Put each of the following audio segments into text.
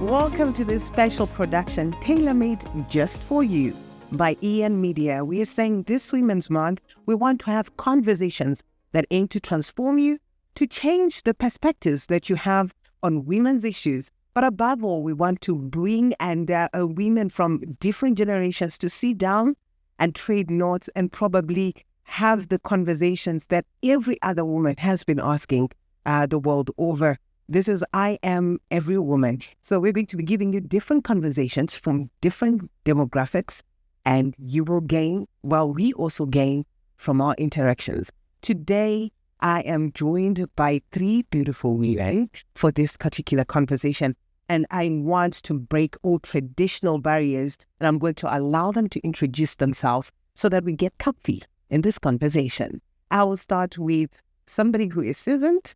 Welcome to this special production tailor-made just for you by EN Media. We are saying this Women's Month, we want to have conversations that aim to transform you, to change the perspectives that you have on women's issues. But above all, we want to bring women from different generations to sit down and trade notes and probably have the conversations that every other woman has been asking the world over. This is I Am Every Woman. So we're going to be giving you different conversations from different demographics, and you will gain, while we also gain from our interactions. Today, I am joined by three beautiful women for this particular conversation, and I want to break all traditional barriers, and I'm going to allow them to introduce themselves so that we get comfy in this conversation. I will start with somebody who is seasoned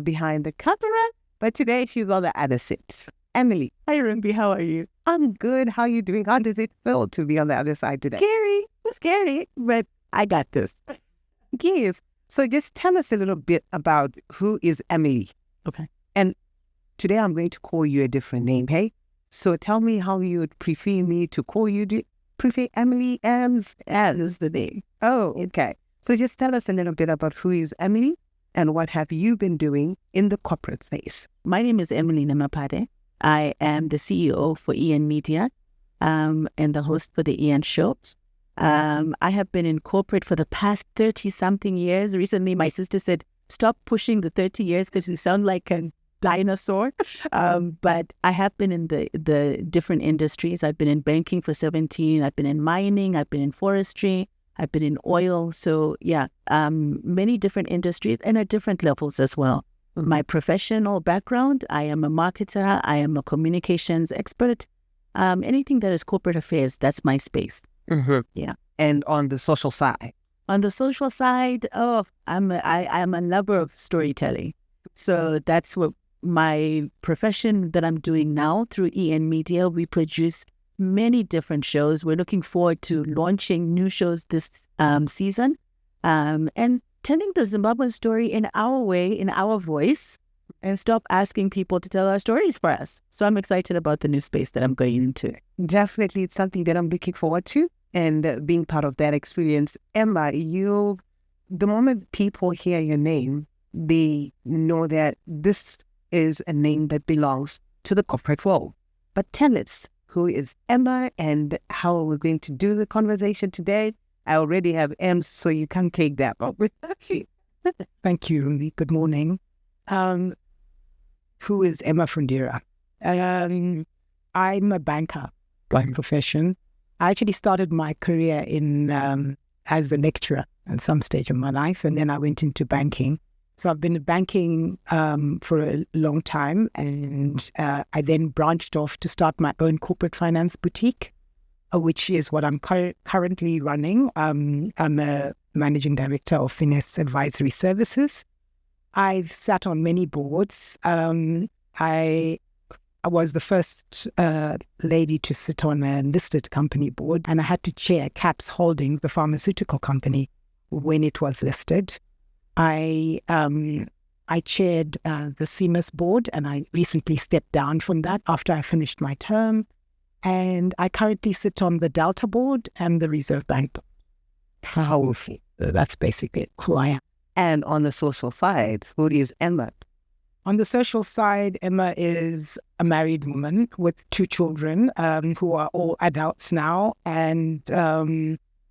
behind the camera, but today she's on the other seat. Emily. Hi, Rumbi. How are you? I'm good. How are you doing? How does it feel to be on the other side today? Scary. It's scary, but I got this. Yes. So just tell us a little bit about who is Emily. Okay. And today I'm going to call you a different name, hey? So tell me how you would prefer me to call you. Do you prefer Emily Ems? Is the name. Oh, okay. So just tell us a little bit about who is Emily and what have you been doing in the corporate space. My name is Emily Namapade. I am the CEO for EN Media and the host for the EN Show. I have been in corporate for the past 30-something years. Recently, my sister said, stop pushing the 30 years because you sound like a dinosaur. But I have been in the different industries. I've been in banking for 17. I've been in mining. I've been in forestry. I've been in oil. So yeah, many different industries and at different levels as well. My professional background, I am a marketer. I am a communications expert. Anything that is corporate affairs, that's my space. Mm-hmm. Yeah. And on the social side? On the social side, I am a lover of storytelling. So that's what my profession that I'm doing now through EN Media. We produce many different shows. We're looking forward to launching new shows this season and telling the Zimbabwean story in our way, in our voice, and stop asking people to tell our stories for us. So I'm excited about the new space that I'm going into. Definitely, it's something that I'm looking forward to and being part of that experience. Emma, the moment people hear your name, they know that this is a name that belongs to the corporate world. But tell us, who is Emma and how we're going to do the conversation today? I already have Ems, so you can take that. Thank you, Rumi. Good morning. Who is Emma Fundira? I'm a banker by profession. I actually started my career in as a lecturer at some stage of my life, and then I went into banking. So I've been in banking for a long time, and I then branched off to start my own corporate finance boutique, which is what I'm currently running. I'm a managing director of Finesse Advisory Services. I've sat on many boards. I was the first lady to sit on a listed company board, and I had to chair CAPS Holdings, the pharmaceutical company, when it was listed. I chaired the CMIS board, and I recently stepped down from that after I finished my term. And I currently sit on the Delta board and the Reserve Bank board. Powerful. That's basically who I am. And on the social side, who is Emma? On the social side, Emma is a married woman with 2 children who are all adults now. And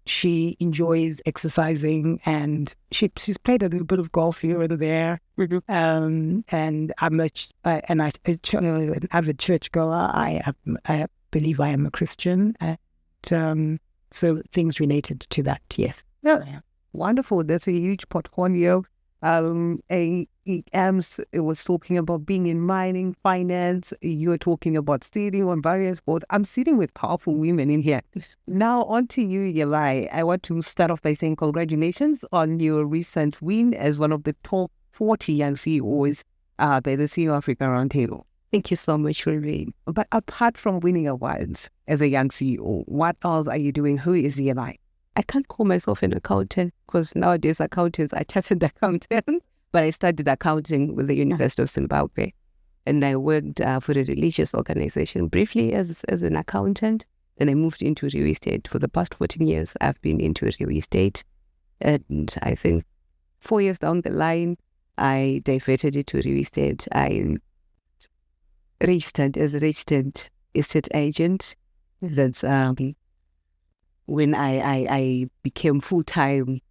she enjoys exercising, and she's played a little bit of golf here and there. And I'm an avid churchgoer. I believe I am a Christian. And so things related to that, yes. Yeah. Wonderful. That's a huge portfolio. Ems was talking about being in mining, finance. You're talking about sitting on various boards. I'm sitting with powerful women in here. Now on to you, Yelai. I want to start off by saying congratulations on your recent win as one of the top 40 young CEOs by the CEO Africa Roundtable. Thank you so much, Rumi. But apart from winning awards as a young CEO, what else are you doing? Who is Yelai? I can't call myself an accountant because nowadays accountants are chartered accountants, but I studied accounting with the University of Zimbabwe. and I worked for a religious organization briefly as an accountant. Then I moved into real estate. For the past 14 years, I've been into real estate. And I think 4 years down the line, I diverted it to real estate. I registered as a registered estate agent. That's when I became full-time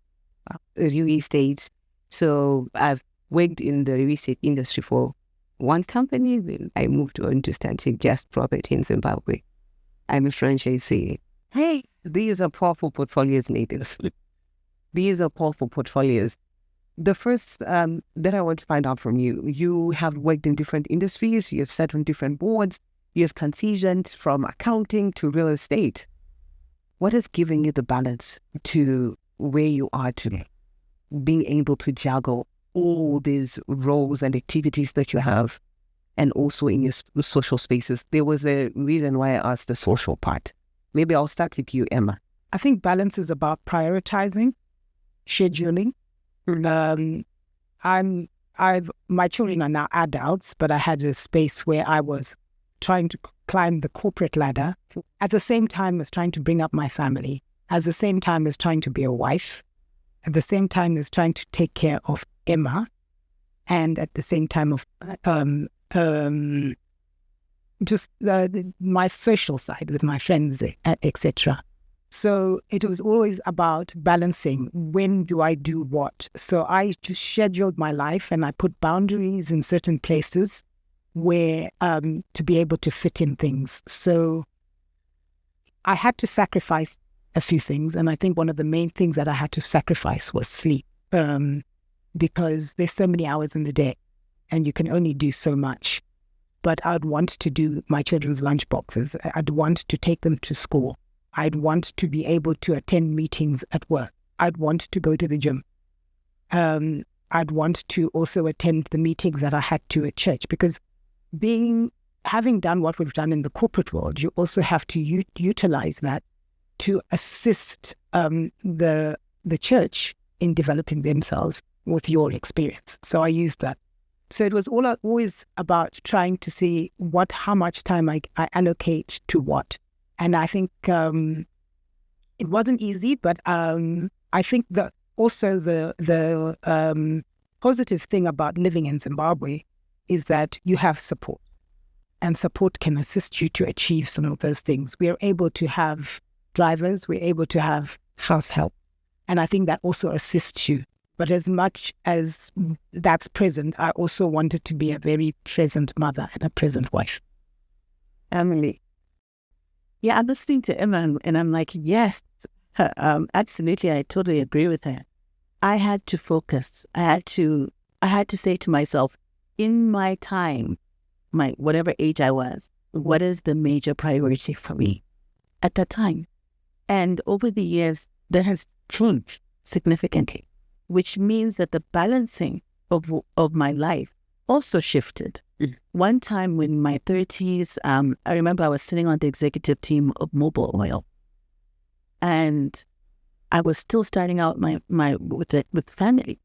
real estate. So I've worked in the real estate industry for one company. Then I moved on to starting Just Property in Zimbabwe. I'm a franchisee. Hey, these are powerful portfolios, ladies. These are powerful portfolios. The first that I want to find out from you, you have worked in different industries, you have sat on different boards, you have transitioned from accounting to real estate. What has given you the balance to where you are today? Being able to juggle all these roles and activities that you have, and also in your social spaces. There was a reason why I asked the social part. Maybe I'll start with you, Emma. I think balance is about prioritizing, scheduling. My children are now adults, but I had a space where I was trying to climb the corporate ladder at the same time as trying to bring up my family, at the same time as trying to be a wife, at the same time as trying to take care of Emma, and at the same time of my social side with my friends, etc. So it was always about balancing, when do I do what? So I just scheduled my life and I put boundaries in certain places where to be able to fit in things. So I had to sacrifice a few things, and I think one of the main things that I had to sacrifice was sleep, because there's so many hours in the day and you can only do so much. But I'd want to do my children's lunch boxes. I'd want to take them to school. I'd want to be able to attend meetings at work. I'd want to go to the gym. I'd want to also attend the meetings that I had to at church, because having done what we've done in the corporate world, you also have to utilize that to assist the church in developing themselves with your experience. So I used that. So it was always about trying to see how much time I allocate to what. And I think it wasn't easy, but I think that also the positive thing about living in Zimbabwe is that you have support, and support can assist you to achieve some of those things. We are able to have drivers, we're able to have house help, and I think that also assists you. But as much as that's present, I also wanted to be a very present mother and a present wife. Emily. Yeah, I'm listening to Emma and I'm like, yes, absolutely. I totally agree with her. I had to focus. I had to say to myself, in my time, my whatever age I was, what is the major priority for me at that time? And over the years, that has changed significantly, which means that the balancing of my life also shifted. One time in my 30s, I remember I was sitting on the executive team of Mobil Oil, and I was still starting out with family,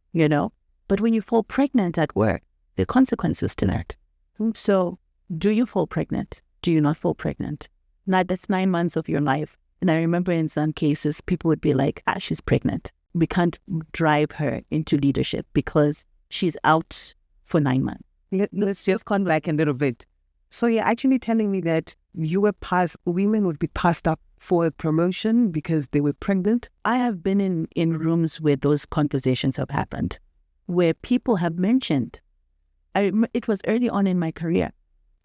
But when you fall pregnant at work, the consequences to that. So, do you fall pregnant? Do you not fall pregnant? Now that's 9 months of your life. And I remember in some cases, people would be like, she's pregnant. We can't drive her into leadership because she's out for 9 months. Let's just come back a little bit. So you're actually telling me that women would be passed up for a promotion because they were pregnant? I have been in rooms where those conversations have happened, where people have mentioned, it was early on in my career.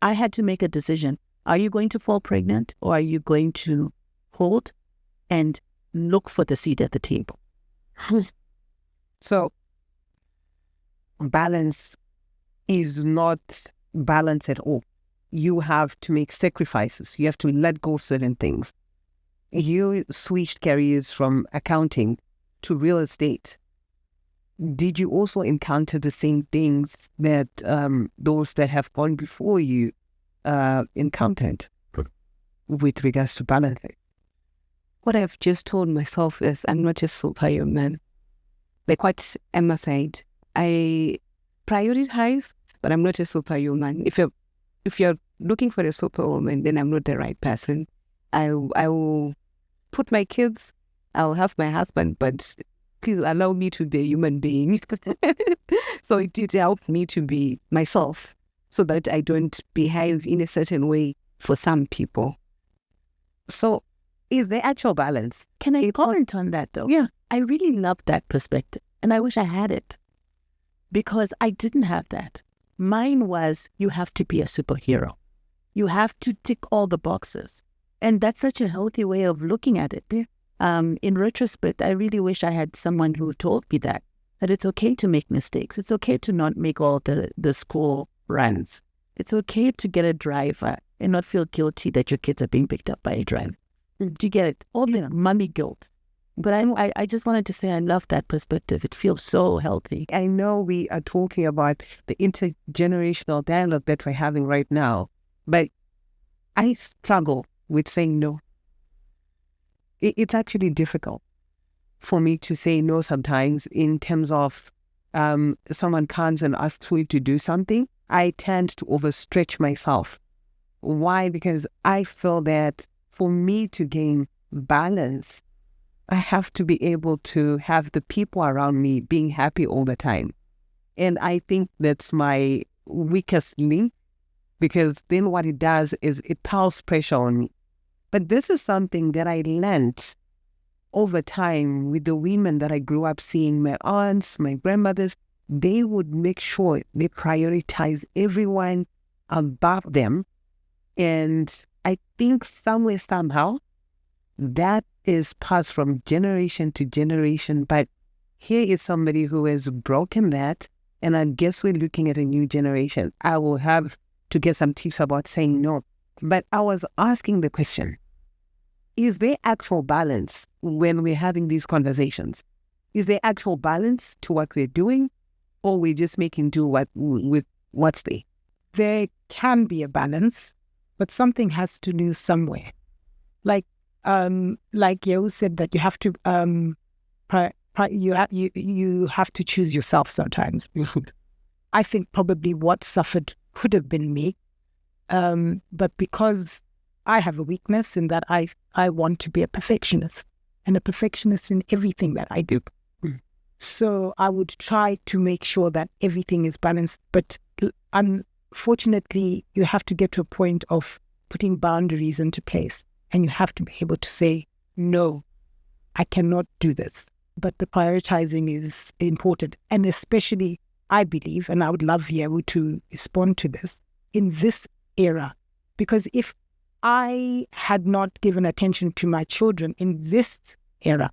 I had to make a decision. Are you going to fall pregnant, or are you going to hold and look for the seat at the table? So balance is not balance at all. You have to make sacrifices. You have to let go of certain things. You switched careers from accounting to real estate. Did you also encounter the same things that those that have gone before you encountered with regards to balancing? What I've just told myself is I'm not a superhuman. Like what Emma said, I prioritize, but I'm not a superhuman. If you're looking for a superwoman, then I'm not the right person. I will put my kids, I'll have my husband, but please allow me to be a human being. So it helped me to be myself so that I don't behave in a certain way for some people. So is there actual balance? Can I comment on that though? Yeah. I really love that perspective and I wish I had it because I didn't have that. Mine was you have to be a superhero. You have to tick all the boxes. And that's such a healthy way of looking at it. In retrospect, I really wish I had someone who told me that it's okay to make mistakes. It's okay to not make all the school runs. It's okay to get a driver and not feel guilty that your kids are being picked up by a driver. Do you get it? All the mommy guilt. But I just wanted to say I love that perspective. It feels so healthy. I know we are talking about the intergenerational dialogue that we're having right now, but I struggle with saying no. It's actually difficult for me to say no sometimes in terms of someone comes and asks me to do something. I tend to overstretch myself. Why? Because I feel that for me to gain balance, I have to be able to have the people around me being happy all the time. And I think that's my weakest link, because then what it does is it piles pressure on me. But this is something that I learned over time with the women that I grew up seeing, my aunts, my grandmothers. They would make sure they prioritize everyone above them. And I think somewhere, somehow, that is passed from generation to generation. But here is somebody who has broken that. And I guess we're looking at a new generation. I will have to get some tips about saying no. But I was asking the question, is there actual balance when we're having these conversations? Is there actual balance to what we're doing? Or we're just making do with what's there? There can be a balance, but something has to lose somewhere. Like Yeo said, that you have to you have to choose yourself sometimes. I think probably what suffered could have been me, but because I have a weakness in that I want to be a perfectionist, and a perfectionist in everything that I do. So I would try to make sure that everything is balanced. But unfortunately, you have to get to a point of putting boundaries into place. And you have to be able to say, no, I cannot do this. But the prioritizing is important. And especially, I believe, and I would love Yeo to respond to this, in this era. Because if I had not given attention to my children in this era,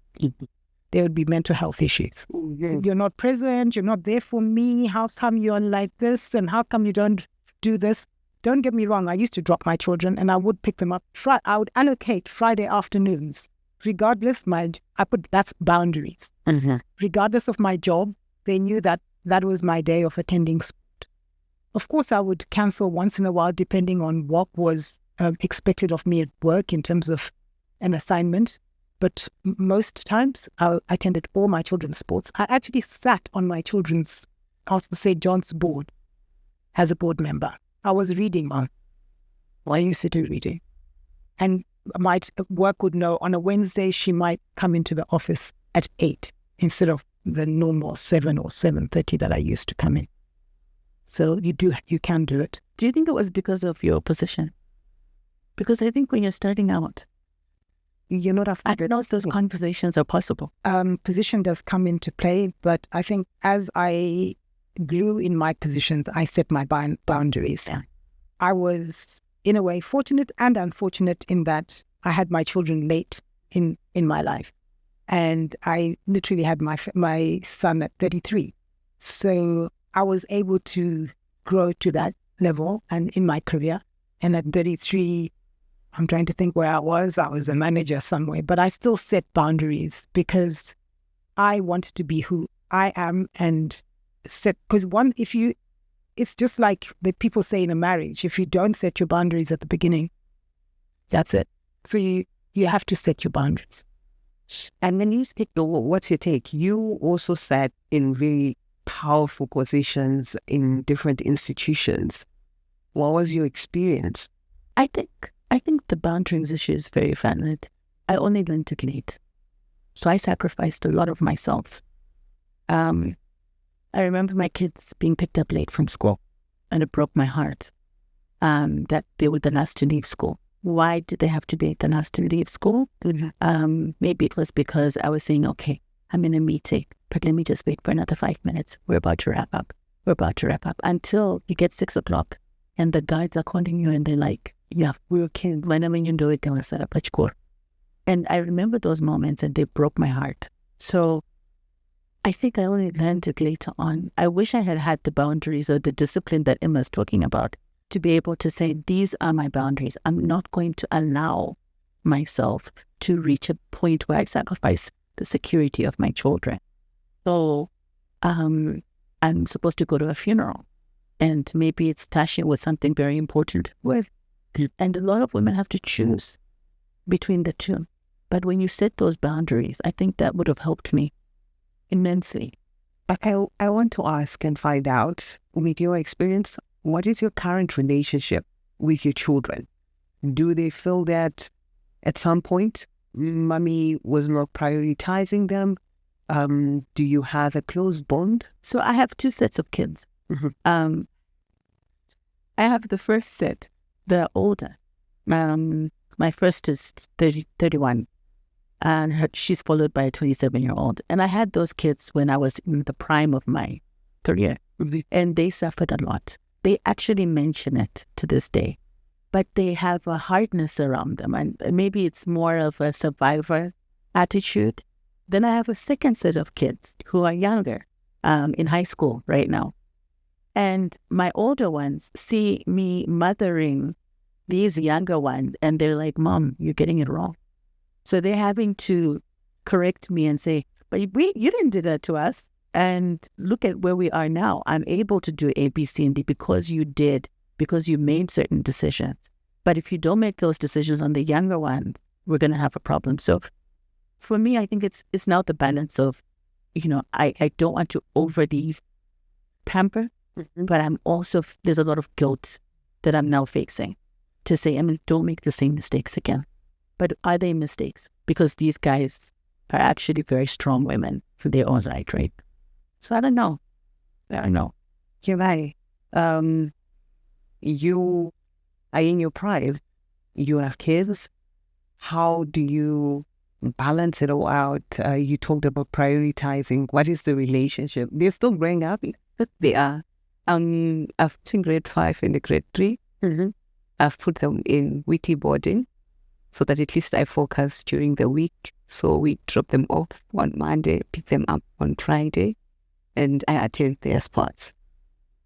there would be mental health issues. You're not present, you're not there for me, how come you're like this, and how come you don't do this? Don't get me wrong, I used to drop my children and I would pick them up. I would allocate Friday afternoons. Regardless, that's boundaries. Mm-hmm. Regardless of my job, they knew that was my day of attending sport. Of course, I would cancel once in a while depending on what was expected of me at work in terms of an assignment. But most times, I attended all my children's sports. I actually sat on my children's, St. John's board as a board member. I was reading on. I used to do reading. And my work would know on a Wednesday, she might come into the office at 8 instead of the normal 7 or 7:30 that I used to come in. So you can do it. Do you think it was because of your position? Because I think when you're starting out, You're not I don't know if those conversations are possible. Position does come into play, but I think as I grew in my positions, I set my boundaries. Yeah. I was, in a way, fortunate and unfortunate in that I had my children late in my life. And I literally had my son at 33. So I was able to grow to that level and in my career. And at 33, I'm trying to think where I was a manager somewhere, but I still set boundaries because I wanted to be who I am and set, because it's just like the people say in a marriage, if you don't set your boundaries at the beginning, that's it. So you have to set your boundaries. And when you speak, what's your take? You also sat in very powerful positions in different institutions. What was your experience? I think the boundaries issue is very valid. I only learned to lead. So I sacrificed a lot of myself. I remember my kids being picked up late from school, and it broke my heart that they were the last to leave school. Why did they have to be the last to leave school? Maybe it was because I was saying, okay, I'm in a meeting, but let me just wait for another 5 minutes. We're about to wrap up. Until you get 6 o'clock and the guides are calling you and they're like, yeah, we okay. Whenever you do it, they'll set up a score. And I remember those moments and they broke my heart. So I think I only learned it later on. I wish I had had the boundaries or the discipline that Emma's talking about to be able to say, these are my boundaries. I'm not going to allow myself to reach a point where I sacrifice the security of my children. So I'm supposed to go to a funeral and maybe it's Tasha with something very important with. And a lot of women have to choose between the two. But when you set those boundaries, I think that would have helped me immensely. I want to ask and find out, with your experience, what is your current relationship with your children? Do they feel that at some point, mommy was not prioritizing them? Do you have a close bond? So I have 2 sets of kids. I have the first set that are older. My first is 31, and she's followed by a 27-year-old. And I had those kids when I was in the prime of my career, and they suffered a lot. They actually mention it to this day, but they have a hardness around them, and maybe it's more of a survivor attitude. Then I have a second set of kids who are younger, in high school right now. And my older ones see me mothering these younger ones, and they're like, Mom, you're getting it wrong. So they're having to correct me and say, but you didn't do that to us. And look at where we are now. I'm able to do A, B, C, and D because you made certain decisions. But if you don't make those decisions on the younger one, we're going to have a problem. So for me, I think it's now the balance of, I don't want to overly pamper, but I'm also, there's a lot of guilt that I'm now facing to say, don't make the same mistakes again. But are they mistakes? Because these guys are actually very strong women for their own right? So I don't know. You're right. You are in your pride. You have kids. How do you balance it all out? You talked about prioritizing. What is the relationship? They're still growing up. They are. I've in grade 5 and the grade 3. I've put them in weekly boarding so that at least I focus during the week. So we drop them off on Monday, pick them up on Friday, and I attend their sports.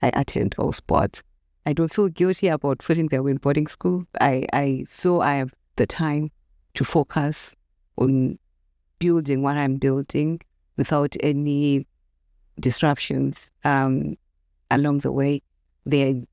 I attend all sports. I don't feel guilty about putting them in boarding school. I feel I have the time to focus on building what I'm building without any disruptions along the way. They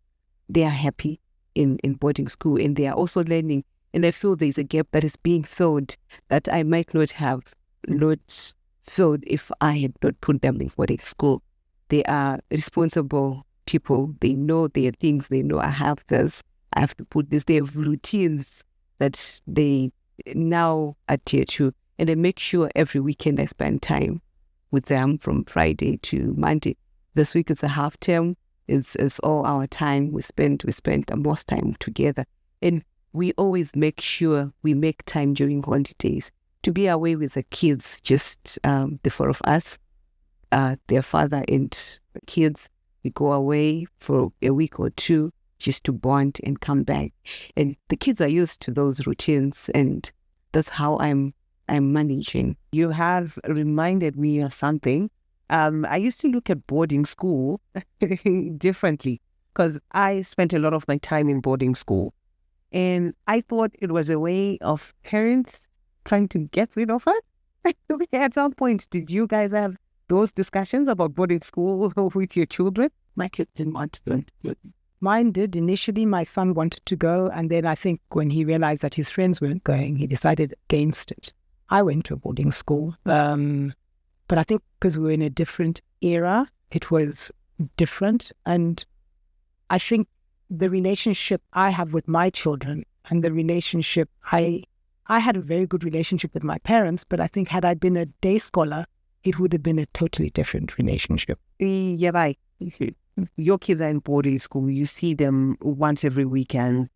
are happy in boarding school, and they are also learning. And I feel there's a gap that is being filled that I might not have filled if I had not put them in boarding school. They are responsible people. They know their things. They know I have this. I have to put this. They have routines that they now adhere to. And I make sure every weekend I spend time with them from Friday to Monday. This week is a half term. It's all our time. We spend the most time together. And we always make sure we make time during holidays to be away with the kids, just the 4 of us, their father and the kids. We go away for a week or 2 just to bond and come back. And the kids are used to those routines, and that's how I'm managing. You have reminded me of something. I used to look at boarding school differently because I spent a lot of my time in boarding school. And I thought it was a way of parents trying to get rid of us. At some point, did you guys have those discussions about boarding school with your children? My kids didn't want to go. Mine did. Initially, my son wanted to go. And then I think when he realized that his friends weren't going, he decided against it. I went to a boarding school. But I think because we were in a different era it was different. And I think the relationship I have with my children and the relationship I had a very good relationship with my parents, but I think had I been a day scholar, it would have been a totally different relationship. Yeah, right. Your kids are in boarding school. You see them once every weekend.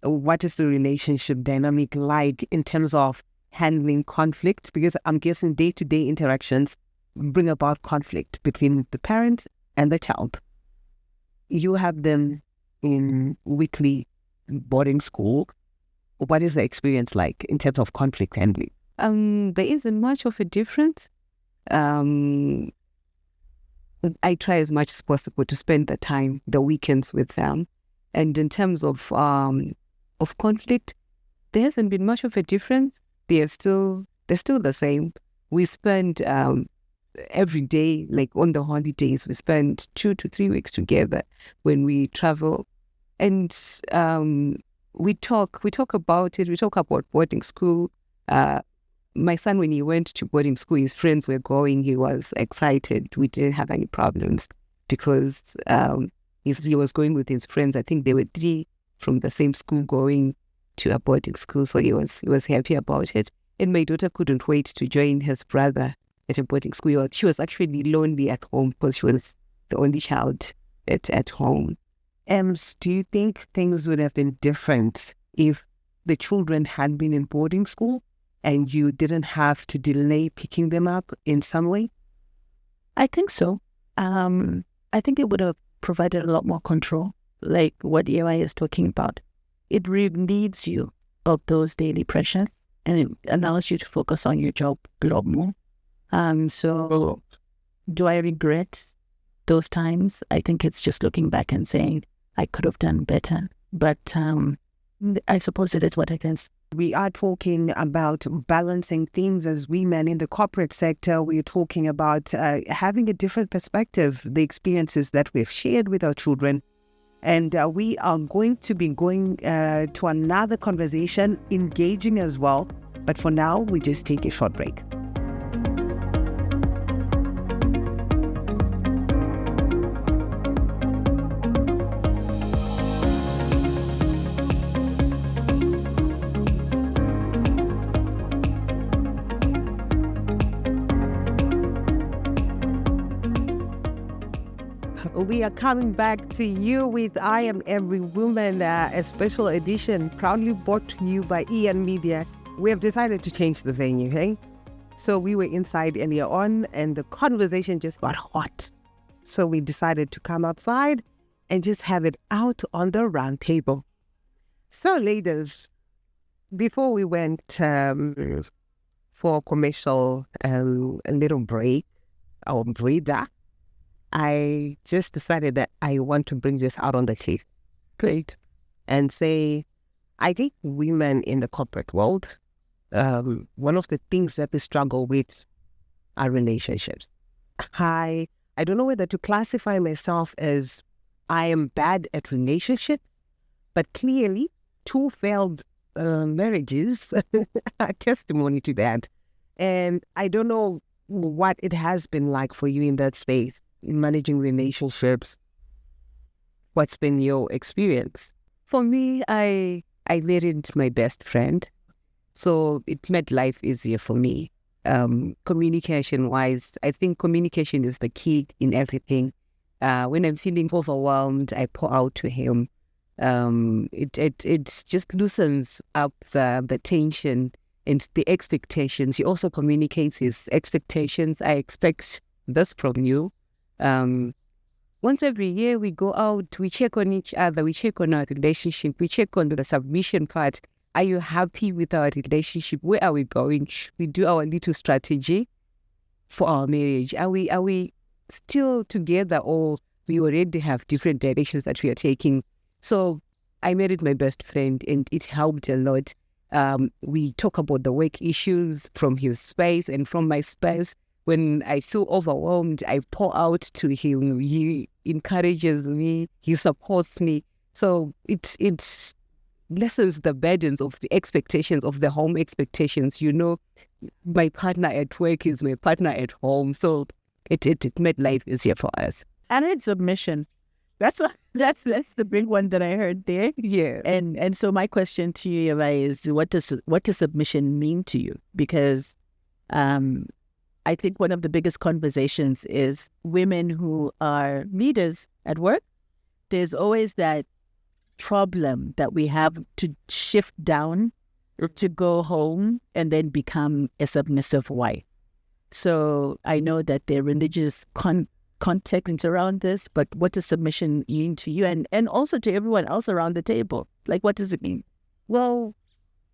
What is the relationship dynamic like in terms of handling conflict? Because I'm guessing day-to-day interactions bring about conflict between the parent and the child. You have them in weekly boarding school. What is the experience like in terms of conflict handling? There isn't much of a difference. I try as much as possible to spend the weekends with them. And in terms of conflict, there hasn't been much of a difference. They're still the same. We spend every day, like on the holidays, we spend 2 to 3 weeks together when we travel, and we talk about it. We talk about boarding school. My son, when he went to boarding school, his friends were going. He was excited. We didn't have any problems because he was going with his friends. I think there were 3 from the same school going to a boarding school, so he was happy about it. And my daughter couldn't wait to join his brother at a boarding school. She was actually lonely at home because she was the only child at home. Do you think things would have been different if the children had been in boarding school and you didn't have to delay picking them up in some way? I think so. I think it would have provided a lot more control, like what EY is talking about. It relieves you of those daily pressures and it allows you to focus on your job a lot more. So do I regret those times? I think it's just looking back and saying, I could have done better. But I suppose it is what it is. We are talking about balancing things as women in the corporate sector. We're talking about having a different perspective, the experiences that we've shared with our children. And we are going to be going to another conversation, engaging as well. But for now, we just take a short break. We are coming back to you with I Am Every Woman, a special edition proudly brought to you by EN Media. We have decided to change the venue, hey? So we were inside earlier on and the conversation just got hot. So we decided to come outside and just have it out on the round table. So ladies, before we went for a commercial a little break, or breather, I just decided that I want to bring this out on the table. Great. And say, I think women in the corporate world, one of the things that they struggle with are relationships. I don't know whether to classify myself as I am bad at relationships, but clearly 2 failed marriages are testimony to that. And I don't know what it has been like for you in that space. In managing relationships, what's been your experience? For me, I married my best friend, so it made life easier for me. Communication-wise, I think communication is the key in everything. When I'm feeling overwhelmed, I pour out to him. It just loosens up the tension and the expectations. He also communicates his expectations. I expect this from you. Once every year we go out, we check on each other, we check on our relationship, we check on the submission part. Are you happy with our relationship? Where are we going? We do our little strategy for our marriage. Are we still together, or we already have different directions that we are taking? So I married my best friend and it helped a lot. We talk about the work issues from his space and from my space. When I feel overwhelmed, I pour out to him. He encourages me. He supports me. So it lessens the burdens of the expectations, of the home expectations. You know, my partner at work is my partner at home. So it made life easier for us. And it's submission. That's the big one that I heard there. Yeah. And so my question to you, Eva, is what does submission mean to you? Because I think one of the biggest conversations is women who are leaders at work. There's always that problem that we have to shift down to go home and then become a submissive wife. So I know that there are religious context around this, but what does submission mean to you and also to everyone else around the table? Like, what does it mean? Well,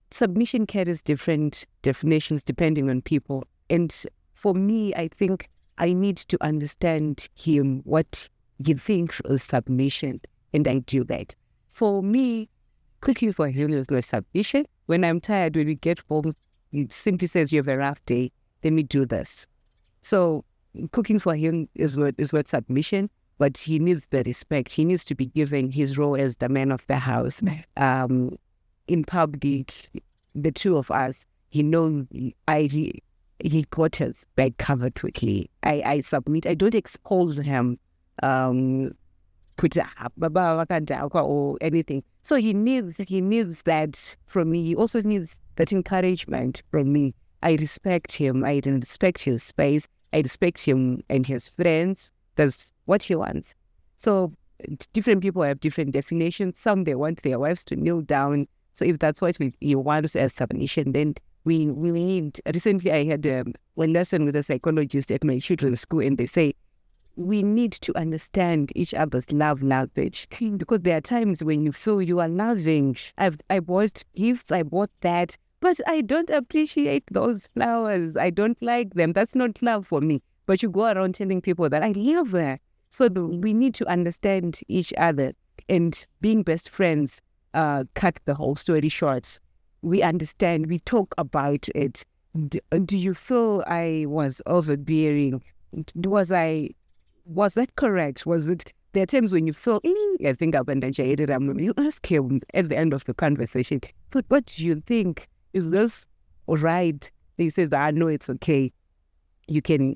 submission carries different definitions depending on people. And for me, I think I need to understand him, what he thinks is submission, and I do that. For me, cooking for him is not submission. When I'm tired, when we get home, he simply says, you have a rough day, let me do this. So cooking for him is what submission, but he needs the respect. He needs to be given his role as the man of the house. In public, the two of us, he knows he got his back covered quickly. I submit. I don't expose him or anything. So he needs that from me. He also needs that encouragement from me. I respect him. I respect his space. I respect him and his friends. That's what he wants. So different people have different definitions. Some, they want their wives to kneel down. So if that's what he wants as submission, then we need. Recently, I had a lesson with a psychologist at my children's school, and they say we need to understand each other's love language, because there are times when you feel you are loving. I bought gifts, I bought that, but I don't appreciate those flowers. I don't like them. That's not love for me. But you go around telling people that I love her. So we need to understand each other, and being best friends cut the whole story short. We understand, we talk about it. Do you feel I was overbearing? Was that correct? Was it, there are times when you feel, I think I've understated. You ask him at the end of the conversation, but what do you think? Is this all right? He says, I know it's okay. You can,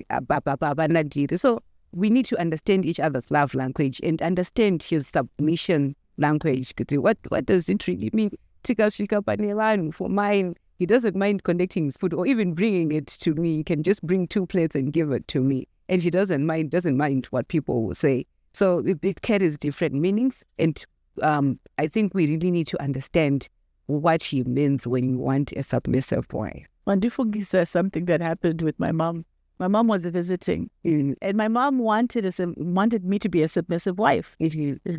so we need to understand each other's love language and understand his submission language. What does it really mean? For mine, he doesn't mind connecting his food or even bringing it to me. He can just bring 2 plates and give it to me. And he doesn't mind what people will say. So it carries different meanings. And I think we really need to understand what he means when you want a submissive wife. Wandifungi says something that happened with my mom. My mom was visiting, and my mom wanted me to be a submissive wife.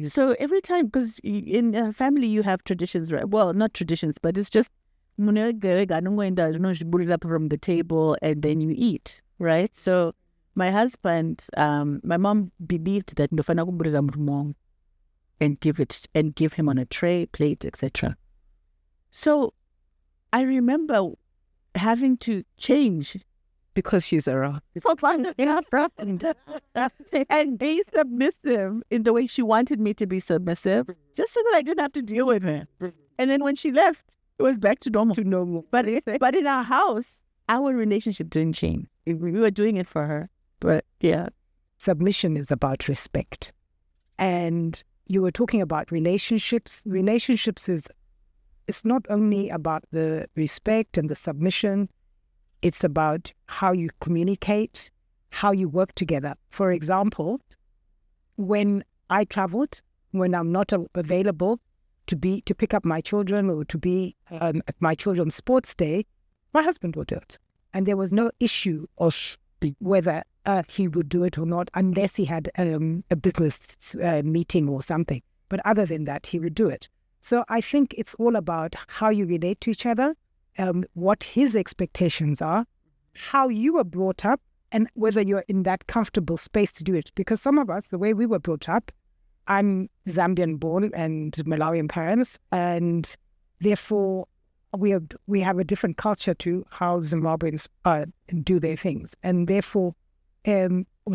So every time, because in a family you have traditions, right? Well, not traditions, but it's just from the table and then you eat, right? So my husband, my mom believed that and give him on a tray, plate, etc. So I remember having to change because she's around. And be submissive in the way she wanted me to be submissive, just so that I didn't have to deal with her. And then when she left, it was back to normal. But in our house, our relationship didn't change. We were doing it for her. But yeah. Submission is about respect. And you were talking about relationships. Relationships it's not only about the respect and the submission. It's about how you communicate, how you work together. For example, when I traveled, when I'm not available to pick up my children or to be at my children's sports day, my husband would do it. And there was no issue of whether he would do it or not, unless he had a business meeting or something. But other than that, he would do it. So I think it's all about how you relate to each other, what his expectations are, how you were brought up, and whether you're in that comfortable space to do it. Because some of us, the way we were brought up, I'm Zambian born and Malawian parents, and therefore we have a different culture to how Zimbabweans do their things. And therefore,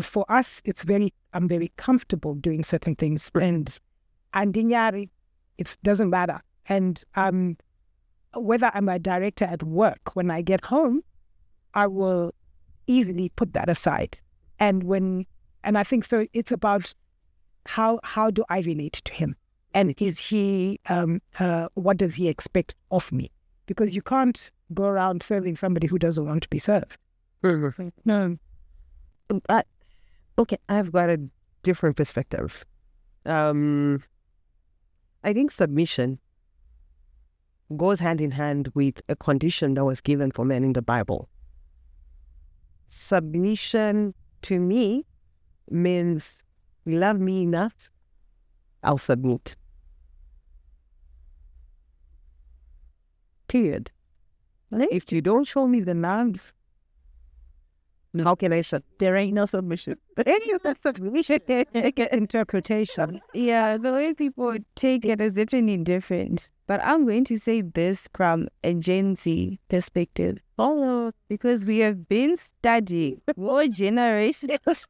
for us, I'm very comfortable doing certain things. And Dinyari, it doesn't matter. And whether I'm a director at work, when I get home, I will easily put that aside And I think so it's about how do I relate to him? And is he, what does he expect of me? Because you can't go around serving somebody who doesn't want to be served. No. Okay, I've got a different perspective. I think submission goes hand in hand with a condition that was given for men in the Bible. Submission to me means love me enough, I'll submit. Period. If you don't show me the love, how can I submit? There ain't no submission. Any of that submission. Interpretation. Yeah, the way people take it is definitely different. But I'm going to say this from a Gen Z perspective. Because we have been studying more generations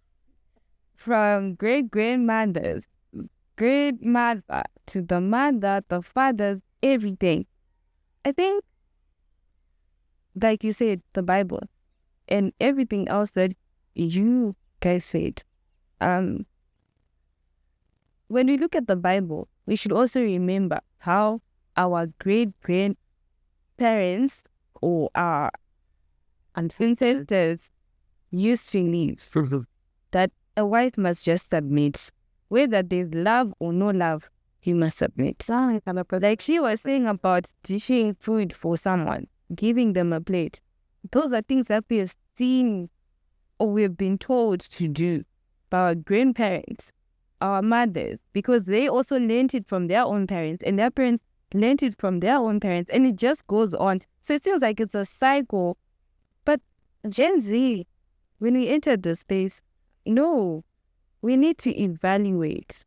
from great-grandmothers, great-mother to the mother, the fathers, everything. I think, like you said, the Bible and everything else that you guys said. When we look at the Bible, we should also remember how our great-grandparents or our ancestors used to live. That a wife must just submit. Whether there's love or no love, you must submit. Like she was saying about dishing food for someone, giving them a plate. Those are things that we have seen or we've been told to do by our grandparents, our mothers, because they also learned it from their own parents, and their parents learned it from their own parents, and it just goes on. So it seems like it's a cycle. But Gen Z, when we enter the space, no, we need to evaluate.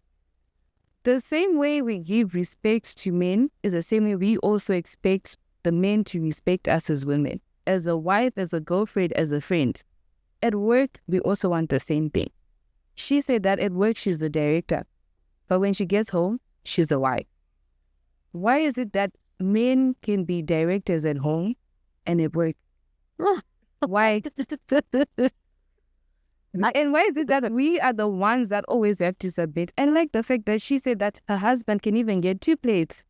The same way we give respect to men is the same way we also expect the men to respect us as women. As a wife, as a girlfriend, as a friend. At work, we also want the same thing. She said that at work, she's the director. But when she gets home, she's a wife. Why is it that men can be directors at home and at work? Why? And why is it that we are the ones that always have to submit? And like the fact that she said that her husband can even get 2 plates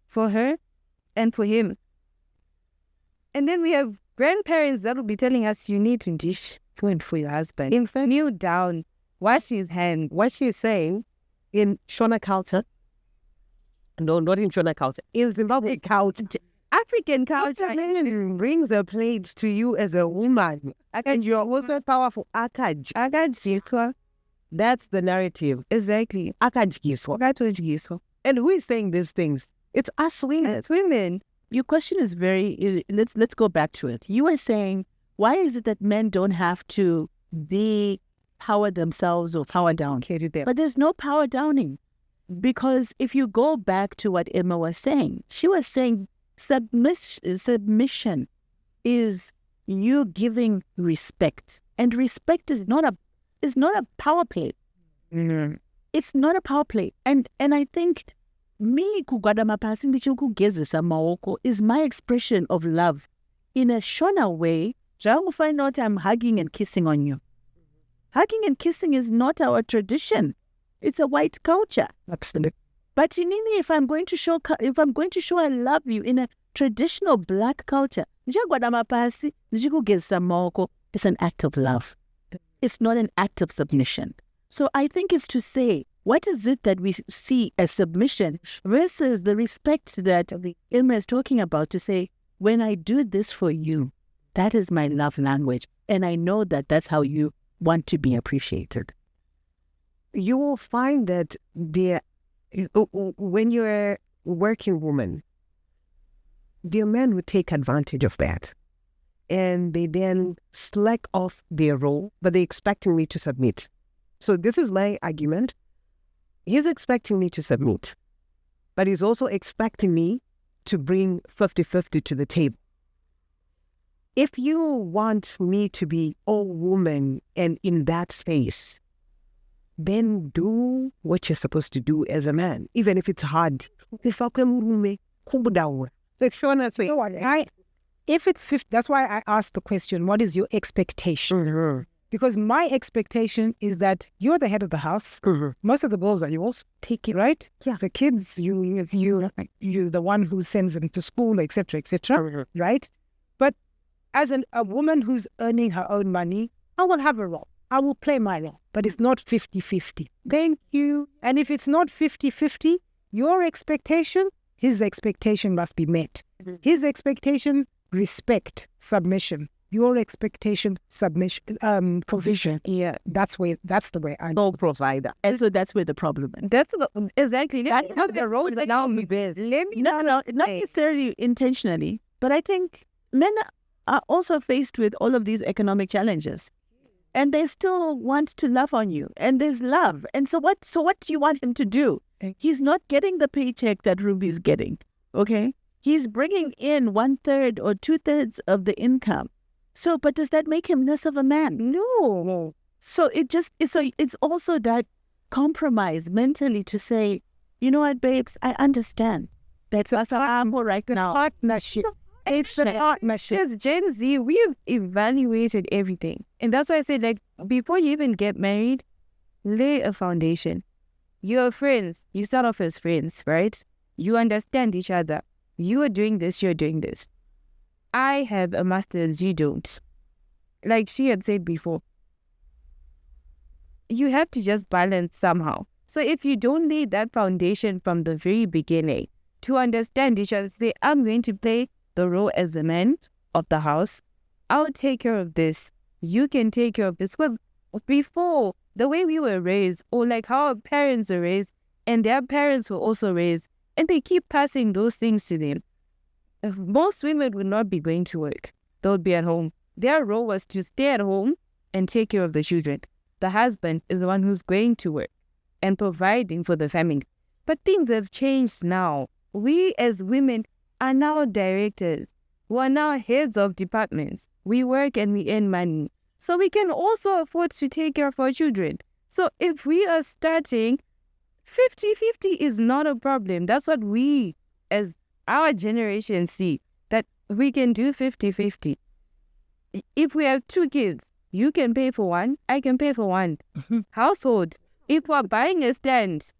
for her and for him. And then we have grandparents that will be telling us you need to dish food for your husband. In fact, kneel down, wash his hand. What she's saying in Shona culture, no, not in Shona culture, in Zimbabwe culture, African culture. a man brings a plate to you as a woman, and you're also powerful. Akajiswa. That's the narrative. Exactly. Akajiswa. And who is saying these things? It's us women. It's women. Your question is let's go back to it. You were saying, why is it that men don't have to power themselves or power down? But there's no power downing. Because if you go back to what Emma was saying, she was saying submission is you giving respect. And respect is not a power play. Mm-hmm. It's not a power play. And I think me kugwada mapasi ndichikugezesa maoko is my expression of love. In a Shona way, jangu find out I'm hugging and kissing on you. Hugging and kissing is not our tradition. It's a white culture. Absolutely. But in India, if I'm going to show I love you in a traditional black culture, it's an act of love. It's not an act of submission. So I think it's to say, what is it that we see as submission versus the respect that Emma is talking about, to say, when I do this for you, that is my love language. And I know that that's how you want to be appreciated. You will find that when you're a working woman, their men would take advantage of that. And they then slack off their role, but they're expecting me to submit. So this is my argument. He's expecting me to submit, but he's also expecting me to bring 50-50 to the table. If you want me to be all woman and in that space, then do what you're supposed to do as a man, even if it's hard. If If it's 50, that's why I asked the question, what is your expectation? Mm-hmm. Because my expectation is that you're the head of the house. Most of the balls are yours. Take it, right? Yeah. The kids, you're the one who sends them to school, etc., right? But as a woman who's earning her own money, I will have a role. I will play my role, but it's not 50-50. Thank you. And if it's not 50-50, your expectation, his expectation must be met. His expectation, respect, submission. Your expectation, submission, provision. Yeah. That's the way I No provider. And so that's where the problem is. That's exactly. That's not the role that now we bear. No, not necessarily intentionally, but I think men are also faced with all of these economic challenges, and they still want to love on you, and there's love. And so what do you want him to do? He's not getting the paycheck that Ruby's getting, okay? He's bringing in 1/3 or 2/3 of the income. So, but does that make him less of a man? No. So it's also that compromise mentally to say, you know what, babes, I understand. That's I'm right now. partnership. It's a partnership. As Gen Z, we've evaluated everything. And that's why I said, like, before you even get married, lay a foundation. You're friends. You start off as friends, right? You understand each other. You are doing this, you're doing this. I have a master's, you don't. Like she had said before, you have to just balance somehow. So if you don't lay that foundation from the very beginning to understand each other, say, I'm going to play the role as the man of the house. I'll take care of this. You can take care of this. Well, before, the way we were raised, or like how our parents were raised, and their parents were also raised, and they keep passing those things to them. Most women would not be going to work. They would be at home. Their role was to stay at home and take care of the children. The husband is the one who's going to work and providing for the family. But things have changed now. We as women are now directors. We are now heads of departments. We work and we earn money. So we can also afford to take care of our children. So if we are starting, 50-50 is not a problem. That's what we as our generation see, that we can do 50-50. If we have 2 kids, you can pay for one, I can pay for one. Household, if we're buying a stand,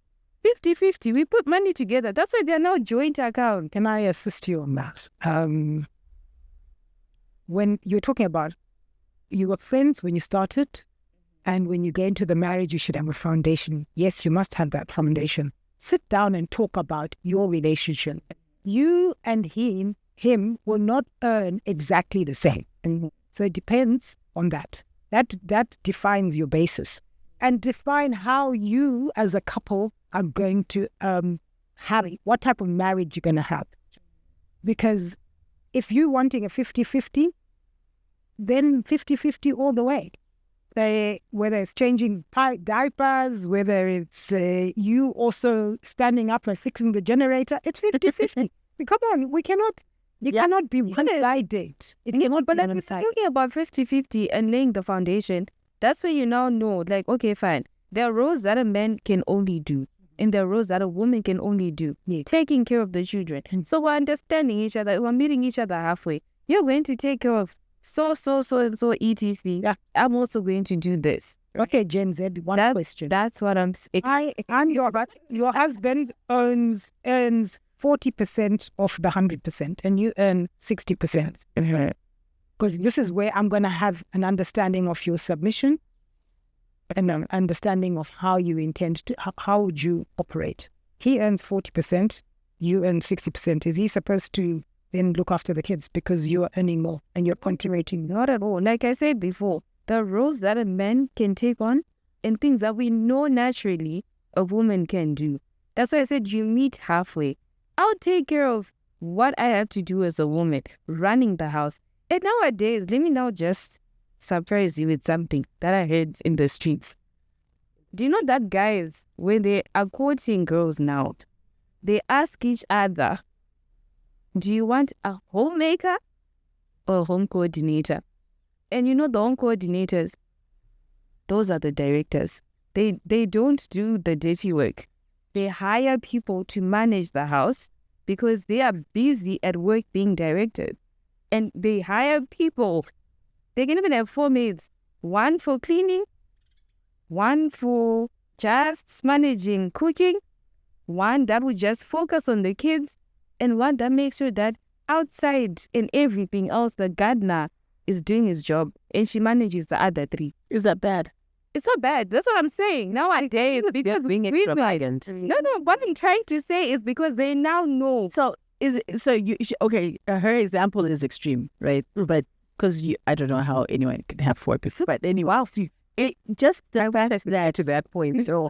50-50, we put money together. That's why they're now joint account. Can I assist you on that? When you're talking about you were friends when you started, and when you get into the marriage, you should have a foundation. Yes, you must have that foundation. Sit down and talk about your relationship. You and him will not earn exactly the same. And so it depends on that. That defines your basis. And define how you as a couple are going to have, what type of marriage you're going to have. Because if you're wanting a 50-50, then 50-50 all the way. Whether it's changing diapers, whether it's you also standing up and fixing the generator, it's 50-50. Come on, we cannot, cannot be one-sided. It cannot be one-sided. But talking about 50-50 and laying the foundation, that's where you now know, like, okay, fine. There are roles that a man can only do, and there are roles that a woman can only do. Yeah. Taking care of the children. So we're understanding each other, we're meeting each other halfway. You're going to take care of so, etc. Yeah. I'm also going to do this. Okay, Gen Z, question. That's what I'm saying. Your husband earns 40% of the 100%, and you earn 60%. Because this is where I'm going to have an understanding of your submission and an understanding of how you intend to, how would you operate. He earns 40%, you earn 60%. Is he supposed to then look after the kids because you are earning more and you're contributing? Not at all. Like I said before, the roles that a man can take on and things that we know naturally a woman can do. That's why I said you meet halfway. I'll take care of what I have to do as a woman, running the house. And nowadays, let me now just surprise you with something that I heard in the streets. Do you know that guys, when they are courting girls now, they ask each other, do you want a homemaker or a home coordinator? And you know the home coordinators, those are the directors. They don't do the dirty work. They hire people to manage the house because they are busy at work being directed. And they hire people. They can even have 4 maids one for cleaning, one for just managing cooking, one that will just focus on the kids, and one that makes sure that outside and everything else, the gardener is doing his job and she manages the other three. Is that bad? It's not bad. That's what I'm saying. Nowadays, because being women- extravagant. No, what I'm trying to say is because they now know. So okay? Her example is extreme, right? But because I don't know how anyone could have 4 people. But anyway, just the fact that To that point, though.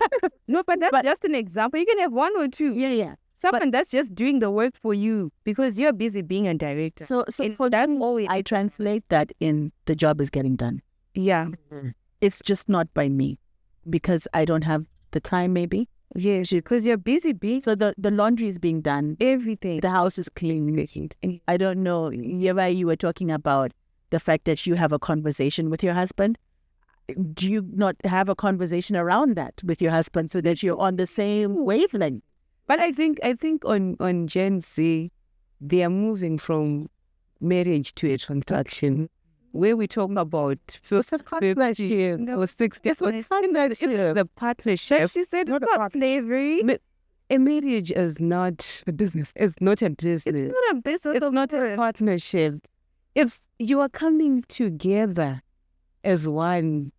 No, but that's just an example. You can have one or two. yeah. Someone that's just doing the work for you because you're busy being a director. So And for that me, always, I translate that in the job is getting done. yeah, It's just not by me because I don't have the time, maybe. yes, because you're busy being So the laundry is being done. everything. The house is clean. I don't know. Yeva, you were talking about the fact that you have a conversation with your husband. Do you not have a conversation around that with your husband so that you're on the same wavelength? But I think on Gen Z, they are moving from marriage to a transaction where we talk about 50 or 60. The partnership. She said it's not slavery. A marriage is not The business. a business. It's not a business. It's not a partnership. If you are coming together as one,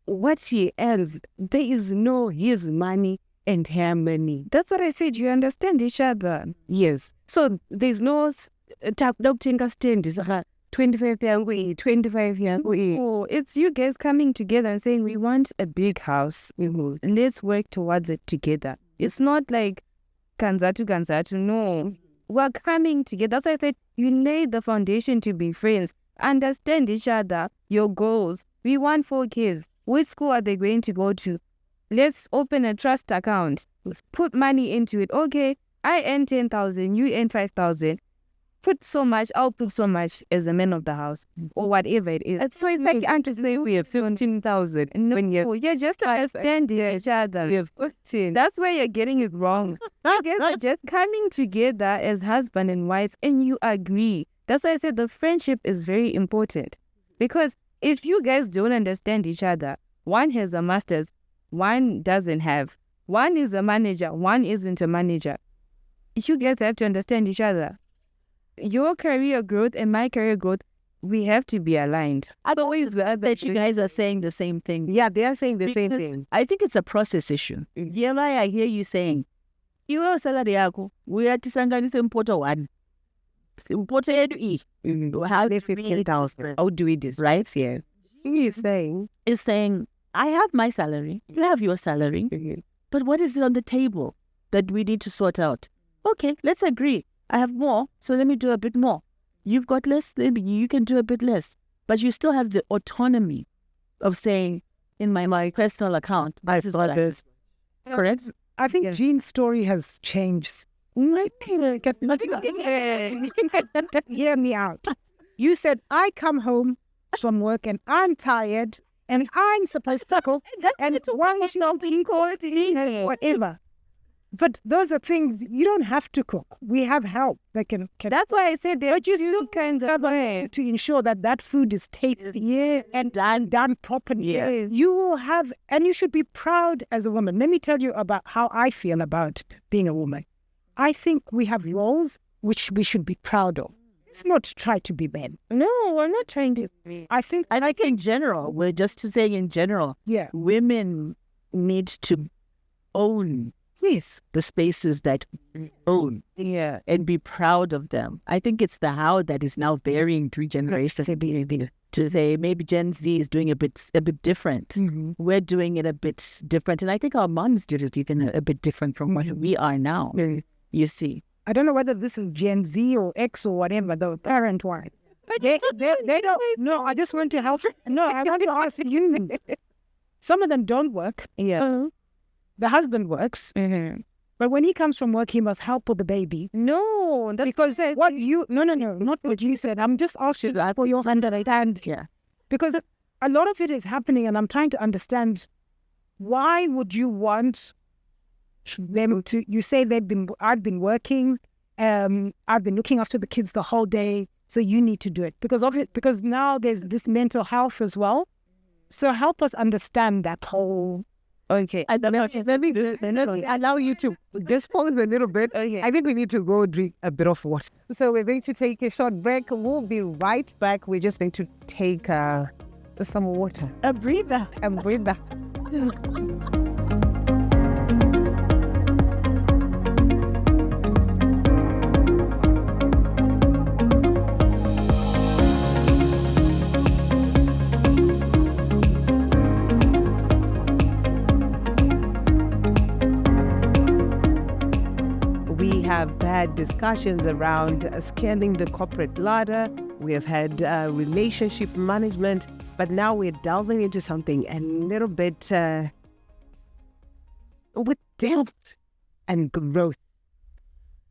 what he earns, there is no his money and her money. That's what I said. You understand each other. Yes. So there's no doctor stand is 25 years, 25 years. Oh, it's you guys coming together and saying we want a big house. Let's work towards it together. It's not like kanzatu. No, we're coming together. That's why I said you lay the foundation to be friends. Understand each other, your goals. We want 4 kids. Which school are they going to go to? Let's open a trust account. Put money into it. Okay, I earn 10,000. You earn 5,000. Put so much. I'll put so much as a man of the house or whatever it is. So it's like I'm just saying We have 17,000. no, When you're you're just understanding each other. we have 15. That's where you're getting it wrong. You guys are just coming together as husband and wife and you agree. That's why I said the friendship is very important. Because if you guys don't understand each other, one has a master's, one doesn't have. One is a manager, one isn't a manager. You guys have to understand each other. Your career growth and my career growth, we have to be aligned. Otherwise, that you guys are saying the same thing. Yeah, they are saying the same Because thing. I think it's a process issue. Yeva, I hear you saying, iwe salary yako, uyatisanganise mpoto 1. Mpoto yedu E. How they 15,000. How do we this? Right? Yeah. He's saying, Is saying, I have my salary, you have your salary, but what is it on the table that we need to sort out? Okay, let's agree. I have more, so let me do a bit more. You've got less, maybe you can do a bit less. But you still have the autonomy of saying, in my personal account, this is what I this. correct? I think Yeah. Jean's story has changed. Hear me out. You said, I come home from work and I'm tired and I'm supposed to cook and one whatever. But those are things you don't have to cook. We have help that can That's why I said there are two kinds of to ensure that that food is tasty yeah. and done properly. Yes. You will have, and you should be proud as a woman. Let me tell you about how I feel about being a woman. I think we have roles which we should be proud of. Let's not try to be men. No, we're not trying to. I think, I like in general, we're just to say in general, yeah, women need to own the spaces that we own Yeah. and be proud of them. I think it's the how that is now varying through generations. To say maybe Gen Z is doing a bit different. We're doing it a bit different. And I think our moms did it even a bit different from what we are now. You see. I don't know whether this is Gen Z or X or whatever, the parent one. They don't. No, I just want to help. No, I want to ask you. Some of them don't work. Yeah. The husband works, but when he comes from work, he must help with the baby. No, that's Because what you, no, not what you said. I'm just asking that for your understand here. Because a lot of it is happening and I'm trying to understand why would you want them to, you say I've been working, I've been looking after the kids the whole day, so you need to do it. Because of it, because now there's this mental health as well. So help us understand that whole. Okay. Let me allow you to just pause a little bit. Okay. I think we need to go drink a bit of water. So we're going to take a short break. We'll be right back. We're just going to take some water. A breather. And breathe back. We have had discussions around scaling the corporate ladder. We have had relationship management, but now we're delving into something a little bit with depth and growth.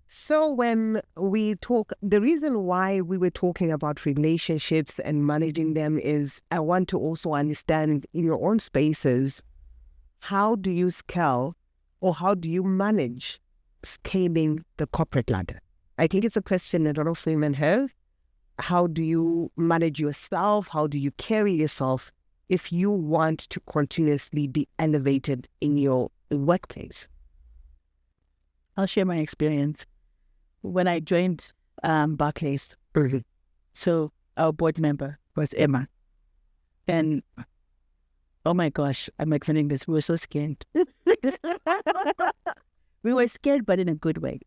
So when we talk, the reason why we were talking about relationships and managing them is I want to also understand in your own spaces, how do you scale or how do you manage scaling the corporate ladder? I think it's a question that a lot of women have. How do you manage yourself? How do you carry yourself if you want to continuously be elevated in your workplace? I'll share my experience. When I joined Barclays, so our board member was Emma. And oh my gosh, I'm explaining this. We were so scared. We were scared, but in a good way.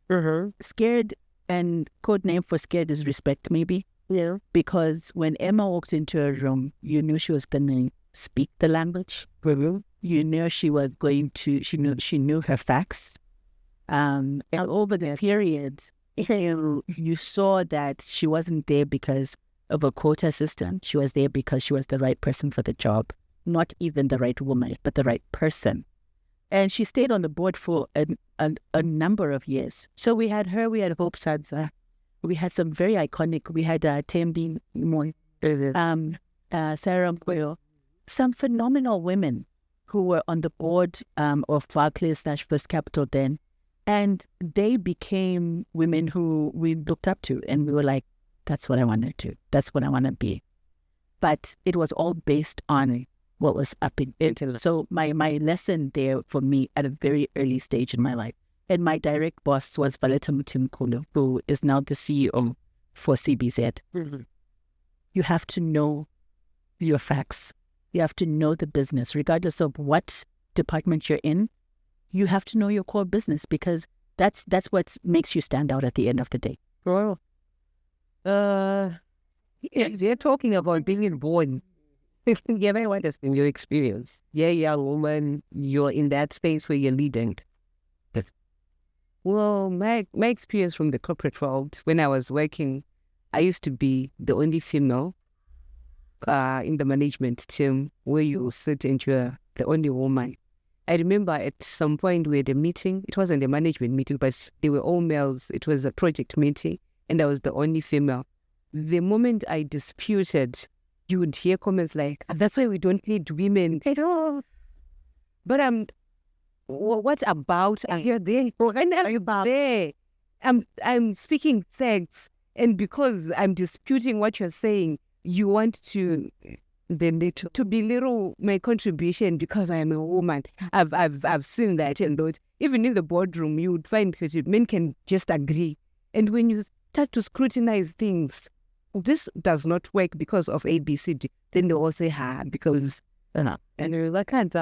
Scared, and code name for scared is respect, maybe. Yeah. Because when Emma walked into a room, you knew she was going to speak the language. You knew she was going to, she knew her facts. And over the period, you saw that she wasn't there because of a quota system. She was there because she was the right person for the job. Not even the right woman, but the right person. And she stayed on the board for a number of years. So we had her, we had Hope Sadza, we had some very iconic, we had Tembi Moy, Sarah Mpoyo, some phenomenal women who were on the board of Barclays/First Capital then. And they became women who we looked up to, and we were like, that's what I want to do. That's what I want to be. But it was all based on what was up in it. So my lesson there for me at a very early stage in my life, and my direct boss was Valeta Mutimkulu, who is now the CEO for CBZ. You have to know your facts. You have to know the business, regardless of what department you're in. You have to know your core business, because that's what makes you stand out at the end of the day. Well, they're talking about being born. Yeah, very what has been your experience? Yeah, young woman, you're in that space where you're leading. Well, my experience from the corporate world, when I was working, I used to be the only female in the management team, where you sit and you're the only woman. I remember at some point we had a meeting. It wasn't a management meeting, but they were all males. It was a project meeting, and I was the only female. The moment I disputed, you would hear comments like, that's why we don't need women. But what about? You're there. There. I'm speaking facts, and because I'm disputing what you're saying, you want to belittle my contribution because I am a woman. I've seen that, and thought even in the boardroom you would find that men can just agree, and when you start to scrutinize things, this does not work because of ABCD. Then they all say, because and I can't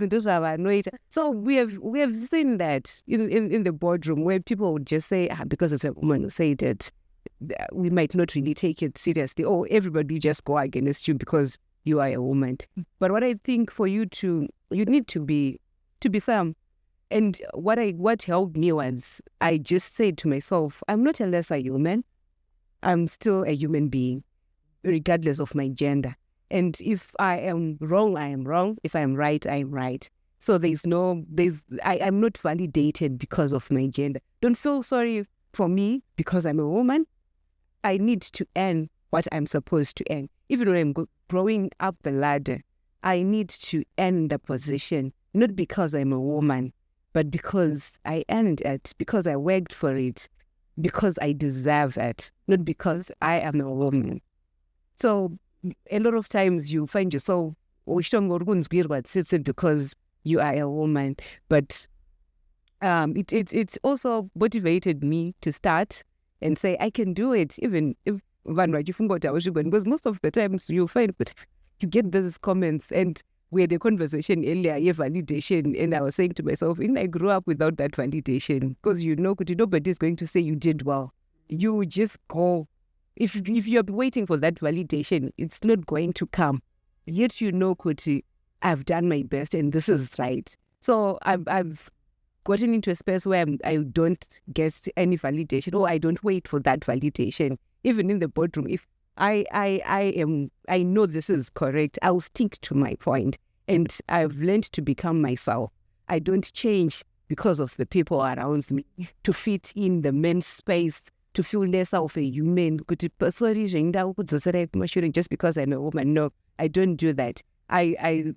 those are annoyed. So we have seen that in the boardroom, where people would just say, because it's a woman who said it, we might not really take it seriously. Or everybody just go against you because you are a woman. But what I think for you need to be firm. And what helped me was, I just said to myself, I'm not a lesser human. I'm still a human being, regardless of my gender. And if I am wrong, I am wrong. If I am right, I am right. So I'm not validated because of my gender. Don't feel sorry for me because I'm a woman. I need to earn what I'm supposed to earn. Even when I'm growing up the ladder, I need to earn the position, not because I'm a woman, but because I earned it, because I worked for it, because I deserve it, not because I am a woman. So a lot of times you find yourself because you are a woman. But it's also motivated me to start and say I can do it, even if because most of the times you find that you get those comments. And we had a conversation earlier, validation, and I was saying to myself, I grew up without that validation, because nobody's going to say you did well. You just go. If you're waiting for that validation, it's not going to come. Yet Kuti, I've done my best and this is right. So I've gotten into a space where I don't get any validation, or I don't wait for that validation. Even in the boardroom, if I know this is correct, I'll stick to my point. And I've learned to become myself. I don't change because of the people around me to fit in the men's space, to feel less of a human. Just because I'm a woman. No, I don't do that. I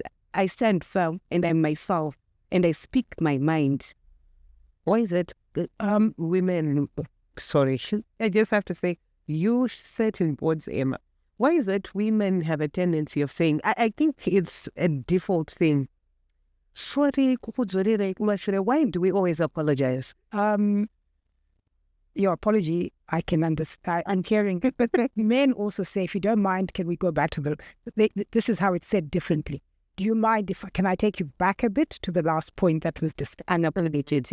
stand firm and I'm myself and I speak my mind. Why is it women, sorry, I just have to say, you said in boards, Emma, why is it women have a tendency of saying, I think it's a default thing. Sorry, why do we always apologize? Your apology, I can understand. I'm hearing, but men also say, if you don't mind, can we go back to this is how it's said differently. Do you mind can I take you back a bit to the last point that was discussed? Unapologetic.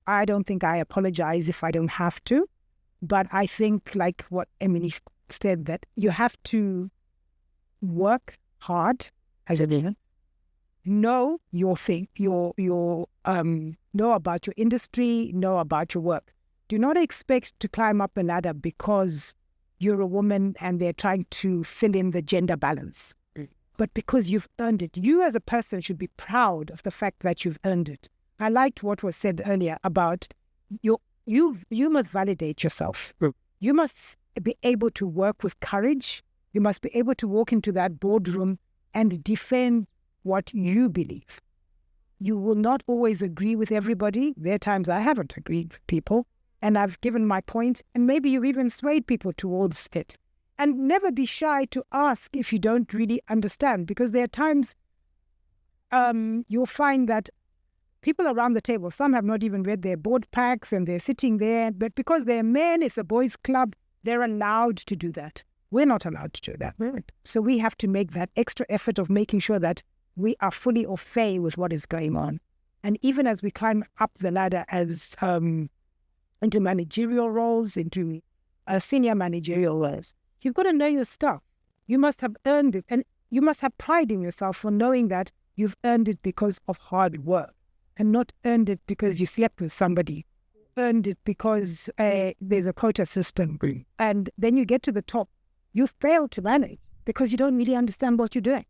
I don't think I apologize if I don't have to, but I think like what Emily said, that you have to work hard as a woman, know your thing, know about your industry, know about your work. Do not expect to climb up a ladder because you're a woman and they're trying to fill in the gender balance. But because you've earned it. You as a person should be proud of the fact that you've earned it. I liked what was said earlier about you must validate yourself. You must be able to work with courage. You must be able to walk into that boardroom and defend what you believe. You will not always agree with everybody. There are times I haven't agreed with people and I've given my point, and maybe you've even swayed people towards it. And never be shy to ask if you don't really understand, because there are times you'll find that people around the table, some have not even read their board packs and they're sitting there, but because they're men, it's a boys' club, they're allowed to do that. We're not allowed to do that. Right. So we have to make that extra effort of making sure that we are fully au fait with what is going on. And even as we climb up the ladder as into managerial roles, into senior managerial roles, you've got to know your stuff. You must have earned it, and you must have pride in yourself for knowing that you've earned it because of hard work, and not earned it because you slept with somebody. Earned it because there's a quota system. And then you get to the top, you fail to manage because you don't really understand what you're doing.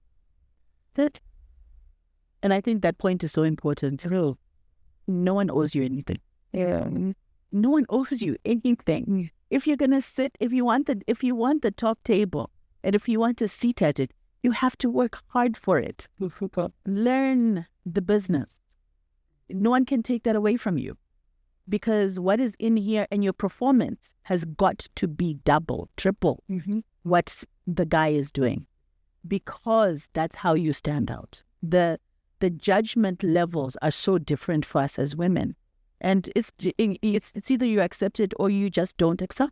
And I think that point is so important. No one owes you anything. No one owes you anything. If you're gonna sit, if you want the top table, and if you want a seat at it, you have to work hard for it. Learn the business. No one can take that away from you, because what is in here and your performance has got to be double, triple what the guy is doing, because that's how you stand out. The judgment levels are so different for us as women. And it's either you accept it or you just don't accept.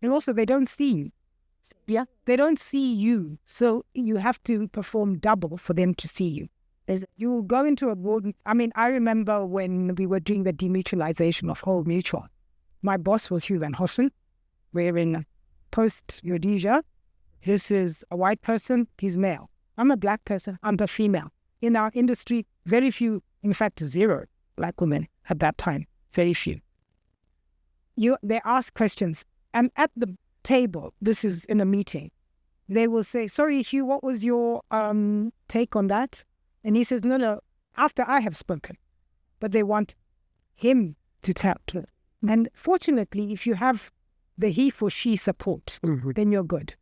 And also, they don't see you. Yeah. They don't see you. So you have to perform double for them to see you. You go into a board. I mean, I remember when we were doing the demutualization of Old Mutual. My boss was Hugh Van Hoffen, wearing post-Rhodesia. This is a white person, he's male. I'm a black person, I'm a female. In our industry, very few, in fact, zero black women at that time, very few. They ask questions, and at the table, this is in a meeting, they will say, sorry, Hugh, what was your take on that? And he says, no, after I have spoken. But they want him to tell. And fortunately, if you have the he for she support, then you're good.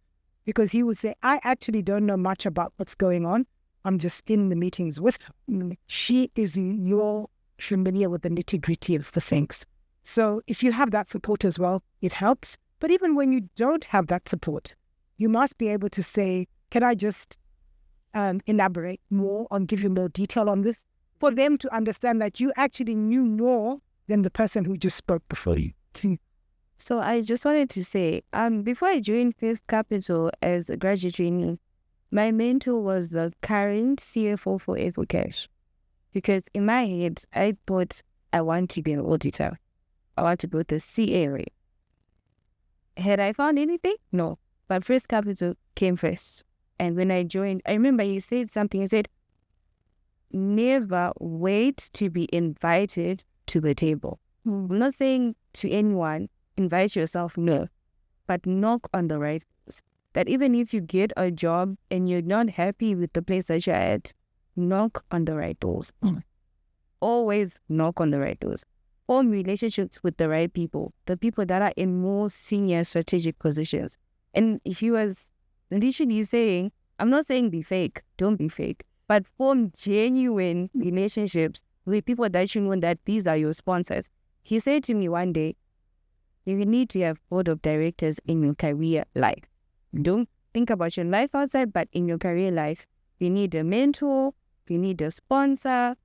Because he would say, I actually don't know much about what's going on. I'm just in the meetings with her. She is more familiar with the nitty-gritty of the things. So if you have that support as well, it helps. But even when you don't have that support, you must be able to say, can I just elaborate more on, give you more detail on this, for them to understand that you actually knew more than the person who just spoke before you. So I just wanted to say, before I joined First Capital as a graduate trainee, my mentor was the current CFO for Evocash. Because in my head, I thought I want to be an auditor. I want to go to C area. Had I found anything? No. But First Capital came first. And when I joined, I remember he said something. He said, never wait to be invited to the table. I'm not saying to anyone, invite yourself, no. But knock on the right doors. That even if you get a job and you're not happy with the place that you're at, knock on the right doors. Always knock on the right doors. Form relationships with the right people, the people that are in more senior strategic positions. And he was literally saying, I'm not saying be fake, don't be fake, but form genuine relationships with people that you know that these are your sponsors. He said to me one day, you need to have board of directors in your career life. Don't think about your life outside, but in your career life, you need a mentor, you need a sponsor,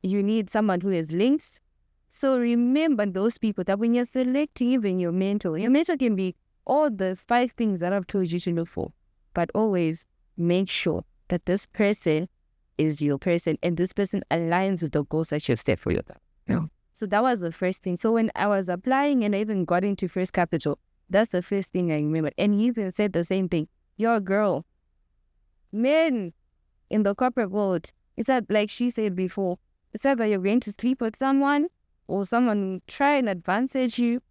you need someone who has links. So remember those people, that when you're selecting even your mentor can be all the 5 things that I've told you to look for. But always make sure that this person is your person and this person aligns with the goals that you've set for yourself. Yeah. So that was the first thing. So when I was applying and I even got into First Capital, that's the first thing I remember. And he even said the same thing. You're a girl. Men in the corporate world, it's that, like she said before, it's either you're going to sleep with someone or someone try and advantage you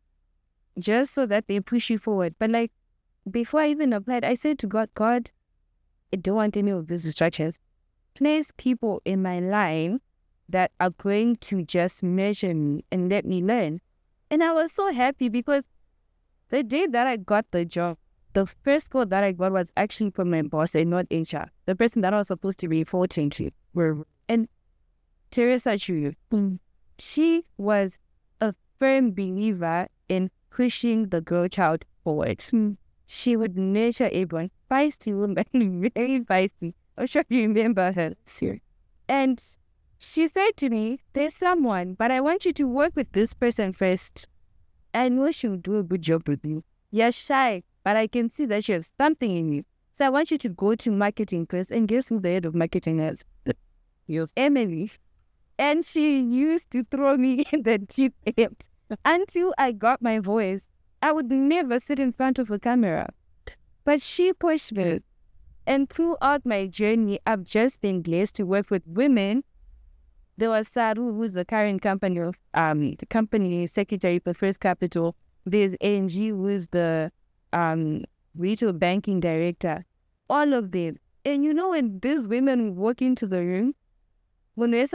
just so that they push you forward. But like, before I even applied, I said to God, I don't want any of these distractions. Place people in my line that are going to just measure me and let me learn. And I was so happy because the day that I got the job, the first call that I got was actually from my boss and not HR, the person that I was supposed to be reporting to. And Teresa Chuyu, she was a firm believer in pushing the girl child forward. She would nurture everyone. Feisty woman, very feisty. I'm sure you remember her. And she said to me, there's someone, but I want you to work with this person first. I know she'll do a good job with you. You're shy, but I can see that you have something in you. So I want you to go to marketing first. And guess who the head of marketing is? Emily. And she used to throw me in the deep end. Until I got my voice, I would never sit in front of a camera. But she pushed me. And throughout my journey, I've just been blessed to work with women. There was Saru, who's the current company secretary for First Capital. There's Angie, who's the retail banking director. All of them. And you know, when these women walk into the room, when we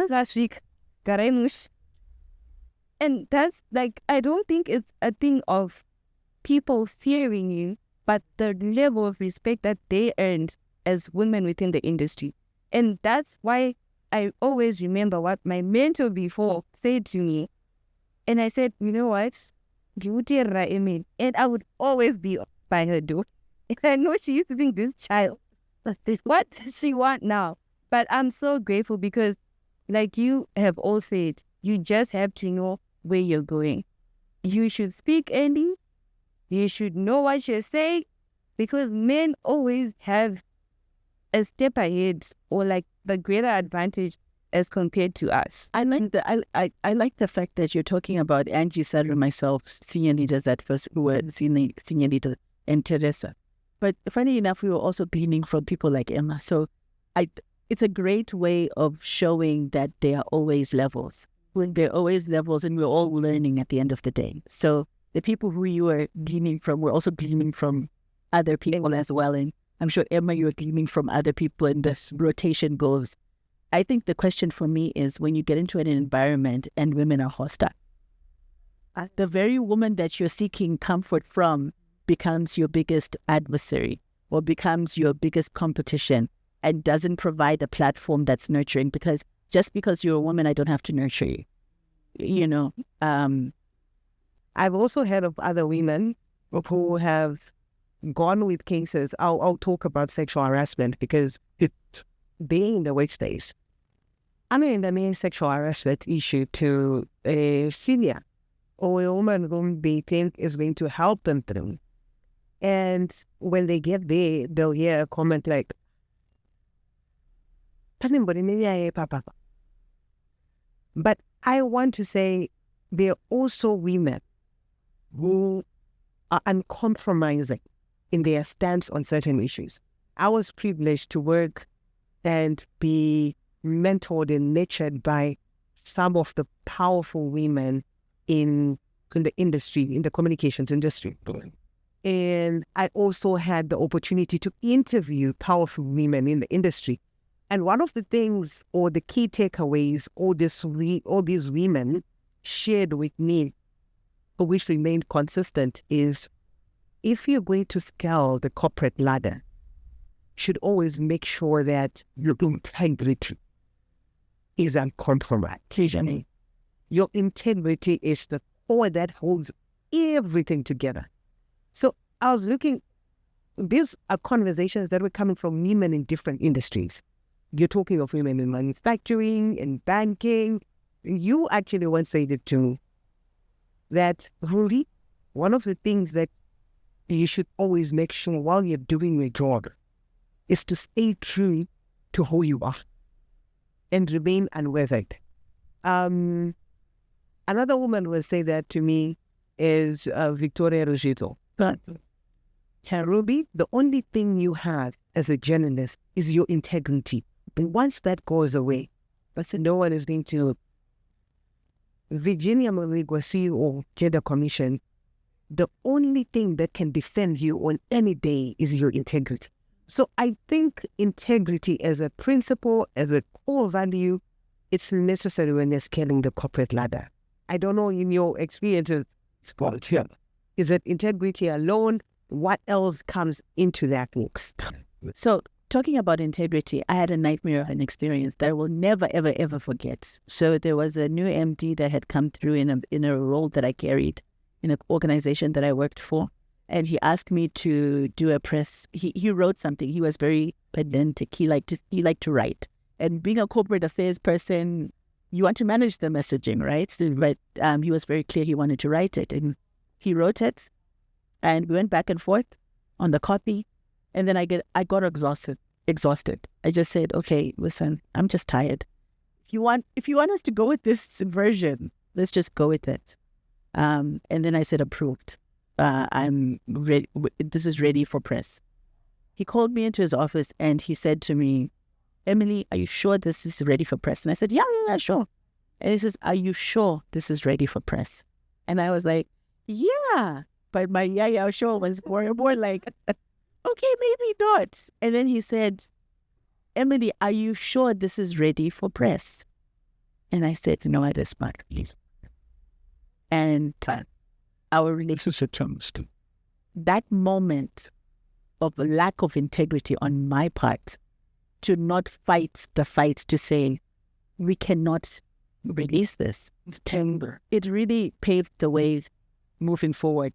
last week, Garaimush. And that's like, I don't think it's a thing of people fearing you, but the level of respect that they earned as women within the industry. And that's why I always remember what my mentor before said to me. And I said, you know what? And I would always be by her door. And I know she used to think, this child, what does she want now? But I'm so grateful because, like you have all said, you just have to know where you're going. You should speak early. You should know what you're saying, because men always have a step ahead or like the greater advantage as compared to us. I like the fact that you're talking about Angie, Saru, myself, senior leaders at first who were senior leaders, and Teresa. But funny enough, we were also gleaning from people like Emma. So it's a great way of showing that there are always levels. When there are always levels, and we're all learning at the end of the day. So the people who you were gleaning from were also gleaning from other people as well. And I'm sure, Emma, you're gleaning from other people, and this rotation goes. I think the question for me is, when you get into an environment and women are hostile, the very woman that you're seeking comfort from becomes your biggest adversary or becomes your biggest competition and doesn't provide a platform that's nurturing, because just because you're a woman, I don't have to nurture you. You know, I've also heard of other women who have gone with cases. I'll talk about sexual harassment because it's being in the workspace. I mean, the main sexual harassment issue to a senior or a woman whom they think is going to help them through. And when they get there, they'll hear a comment like, but I want to say there are also women who are uncompromising in their stance on certain issues. I was privileged to work and be mentored and nurtured by some of the powerful women in the industry, in the communications industry. And I also had the opportunity to interview powerful women in the industry. And one of the things or the key takeaways all these women shared with me, which remained consistent, is if you're going to scale the corporate ladder, you should always make sure that your integrity is uncompromised. Your integrity is the core that holds everything together. So I was looking, these are conversations that were coming from women in different industries. You're talking of women in manufacturing, in banking. You actually once said it too, that really one of the things that you should always make sure while you're doing your job is to stay true to who you are and remain unweathered. Another woman will say that to me is Victoria Ruggiero. But Ruby, the only thing you have as a journalist is your integrity. But once that goes away, but no one is going to. Virginia Maliguasi or Gender Commission, the only thing that can defend you on any day is your integrity. So I think integrity as a principle, as a core value, it's necessary when you're scaling the corporate ladder. I don't know in your experiences, is it integrity alone? What else comes into that mix? So talking about integrity, I had a nightmare of an experience that I will never, ever, ever forget. So there was a new MD that had come through in a role that I carried in an organization that I worked for. And he asked me to do a press. He wrote something. He was very pedantic. He liked to write. And being a corporate affairs person, you want to manage the messaging, right? So, but he was very clear he wanted to write it. And he wrote it. And we went back and forth on the copy. And then I got exhausted. I just said, okay, listen, I'm just tired. If you want us to go with this version, let's just go with it. And then I said, approved. I'm ready. This is ready for press. He called me into his office and he said to me, Emily, are you sure this is ready for press? And I said, yeah, sure. And he says, are you sure this is ready for press? And I was like, yeah. But my yeah, sure was more like, okay, maybe not. And then he said, Emily, are you sure this is ready for press? And I said, no, it is not. And our relationship changed. That moment of lack of integrity on my part, to not fight the fight to say, we cannot release this. It really paved the way moving forward.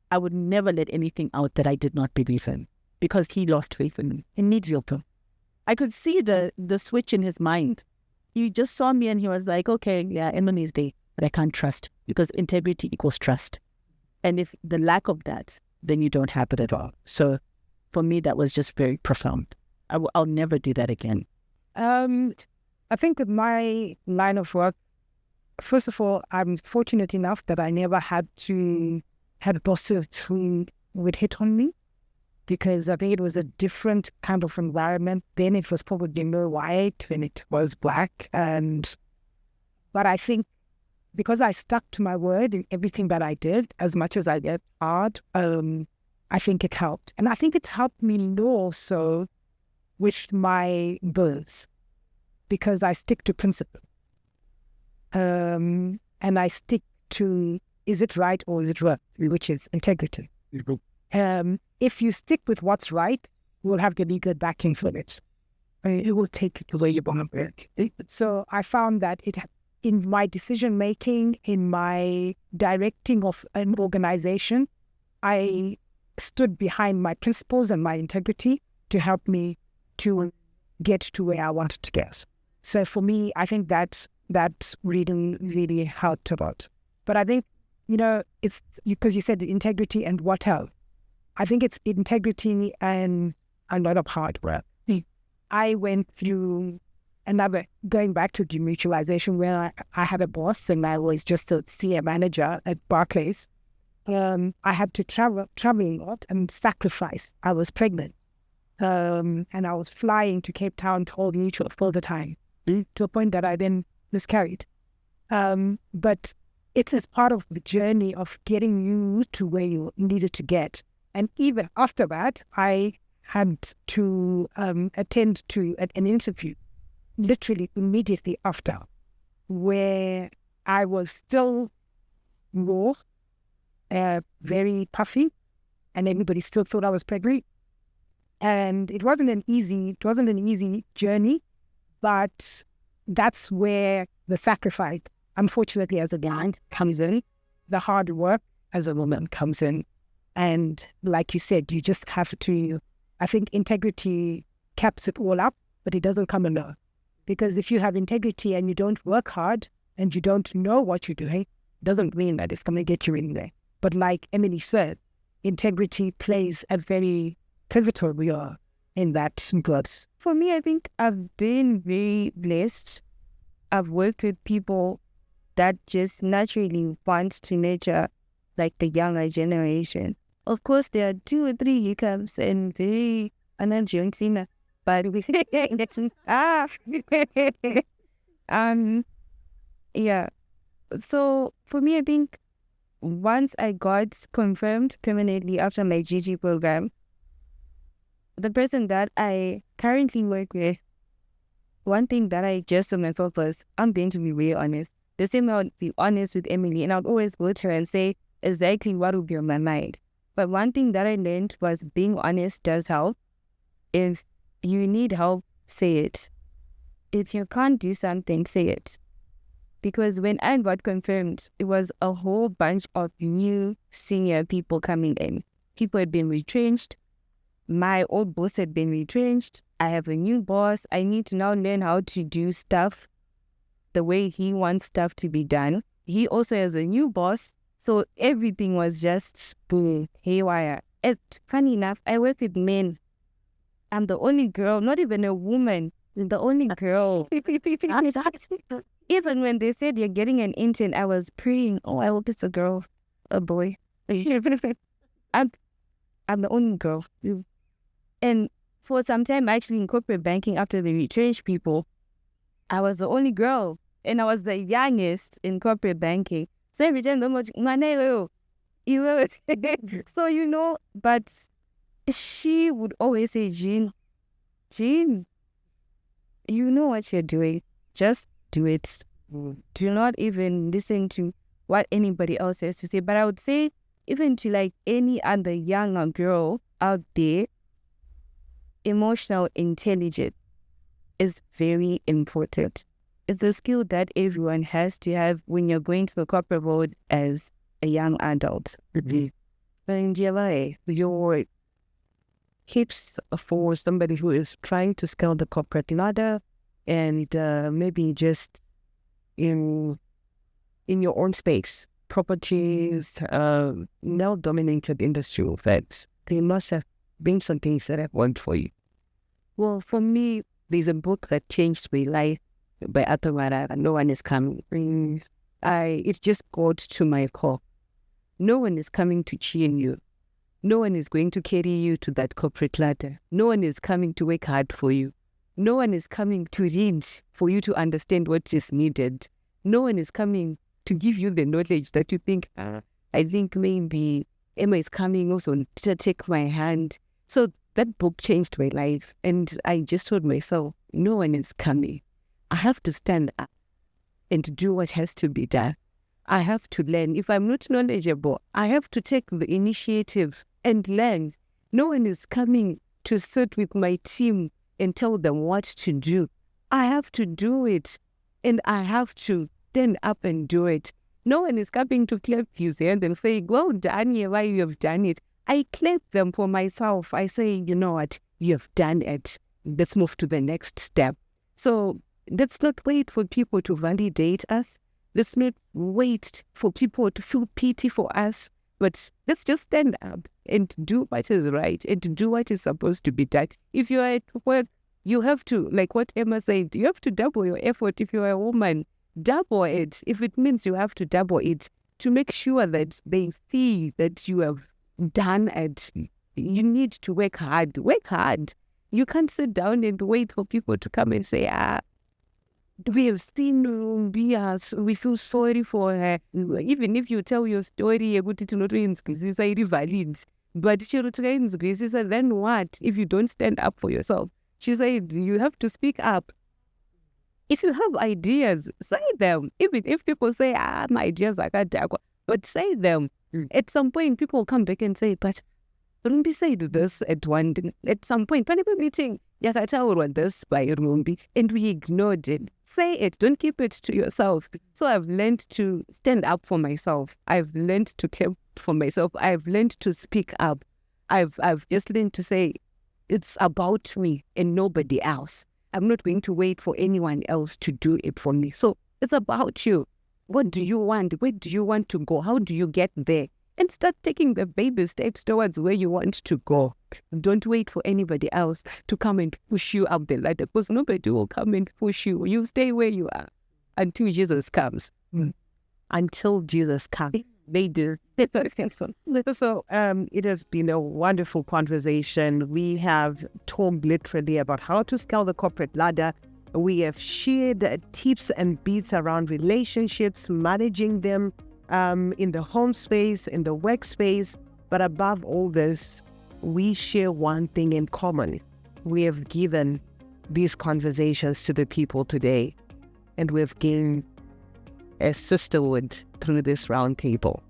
I would never let anything out that I did not believe in, because he lost faith in me immediately. I could see the switch in his mind. He just saw me and he was like, okay, yeah, Emily's there, but I can't trust, because integrity equals trust. And if the lack of that, then you don't have it at all. So for me, that was just very profound. I'll never do that again. I think with my line of work, first of all, I'm fortunate enough that I never had bosses who would hit on me, because I think it was a different kind of environment. Then it was probably more white when it was black. But I think because I stuck to my word in everything that I did, as much as I did hard, I think it helped. And I think it's helped me more so with my births, because I stick to principle. And I stick to, is it right or is it wrong, which is integrity. If you stick with what's right, you will have the legal backing for it. It will take it to where you want to be. So I found that in my decision making, in my directing of an organization, I stood behind my principles and my integrity to help me to get to where I wanted to get. So for me, I think that's really helped a lot. But I think, it's because you said the integrity and what else? I think it's integrity and a lot of hard work. I went through going back to demutualization, where I had a boss and I was just a senior manager at Barclays. I had to travel a lot and sacrifice. I was pregnant. And I was flying to Cape Town to Old Mutual all the time, to a point that I then miscarried. But it is part of the journey of getting you to where you needed to get. And even after that, I had to attend to an interview literally immediately after, where I was still raw, very puffy, and everybody still thought I was pregnant. And it wasn't an easy journey, but that's where the sacrifice, unfortunately, as a man, comes in. The hard work as a woman comes in. And like you said, you just have to, I think integrity caps it all up, but it doesn't come alone. Because if you have integrity and you don't work hard and you don't know what you're doing, it doesn't mean that it's going to get you in there. But like Emily said, integrity plays a very pivotal role in that goods. For me, I think I've been very blessed. I've worked with people that just naturally want to nurture like the younger generation. Of course, there are 2 or 3 hiccups and very unenjoying, but we yeah. So for me, I think once I got confirmed permanently after my GG program, the person that I currently work with, one thing that I just told myself was, I'm going to be real honest. The same way I would be honest with Emily, and I'd always go to her and say exactly what would be on my mind. But one thing that I learned was being honest does help. If you need help, say it. If you can't do something, say it. Because when I got confirmed, it was a whole bunch of new senior people coming in. People had been retrenched. My old boss had been retrenched. I have a new boss. I need to now learn how to do stuff the way he wants stuff to be done. He also has a new boss. So everything was just boom, haywire. Funny enough, I work with men. I'm the only girl, not even a woman, the only girl. Even when they said you're getting an intern, I was praying, oh, I hope it's a girl, a boy. I'm the only girl. And for some time, actually in corporate banking, after they retrenched people, I was the only girl. And I was the youngest in corporate banking. So every time, so, but she would always say, Jean, you know what you're doing. Just do it. Do not even listen to what anybody else has to say. But I would say, even to like any other younger girl out there, emotional intelligence is very important. It's a skill that everyone has to have when you're going to the corporate world as a young adult. And your tips for somebody who is trying to scale the corporate ladder and maybe just in your own space, properties, now dominated industry that they must have been some things that have worked for you. Well, for me, there's a book that changed my life by Arthur Marara, No One Is Coming. It just got to my core. No one is coming to cheer you. No one is going to carry you to that corporate ladder. No one is coming to work hard for you. No one is coming to read for you to understand what is needed. No one is coming to give you the knowledge that you think, I think maybe Emma is coming also to take my hand. So that book changed my life. And I just told myself, no one is coming. I have to stand up and do what has to be done. I have to learn. If I'm not knowledgeable, I have to take the initiative and learn. No one is coming to sit with my team and tell them what to do. I have to do it. And I have to stand up and do it. No one is coming to clap his hand and say, well done, why you have done it. I clap them for myself. I say, you know what, you have done it. Let's move to the next step. So let's not wait for people to validate us. Let's not wait for people to feel pity for us. But let's just stand up and do what is right and do what is supposed to be done. If you are at work, you have to, like what Emma said, you have to double your effort. If you are a woman, double it. If it means you have to double it to make sure that they see that you have done it. You need to work hard. Work hard. You can't sit down and wait for people to come and say, we have seen Rumbi, we feel sorry for her. Even if you tell your story, but then what if you don't stand up for yourself? She said, you have to speak up. If you have ideas, say them. Even if people say, my ideas are good, but say them. At some point, people will come back and say, but Rumbi said this at some point. People meeting, yes, I tell her this by Rumbi, and we ignored it. Say it, don't keep it to yourself. So I've learned to stand up for myself. I've learned to clap for myself. I've learned to speak up. I've just learned to say, it's about me and nobody else. I'm not going to wait for anyone else to do it for me. So it's about you. What do you want? Where do you want to go? How do you get there? And start taking the baby steps towards where you want to go. Don't wait for anybody else to come and push you up the ladder, because nobody will come and push you. You stay where you are until Jesus comes. Until Jesus comes. They do. So it has been a wonderful conversation. We have talked literally about how to scale the corporate ladder. We have shared tips and beats around relationships, managing them in the home space, in the workspace. But above all this, we share one thing in common. We have given these conversations to the people today, and we've gained a sisterhood through this round table.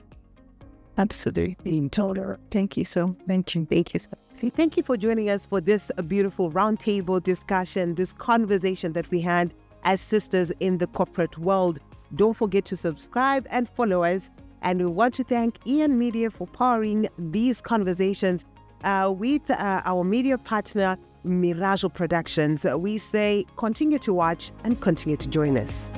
Absolutely. In total. Thank you so. Thank you. Thank you so. Thank you for joining us for this beautiful roundtable discussion, this conversation that we had as sisters in the corporate world. Don't forget to subscribe and follow us. And we want to thank Ian Media for powering these conversations with our media partner, Mirajo Productions. We say continue to watch and continue to join us.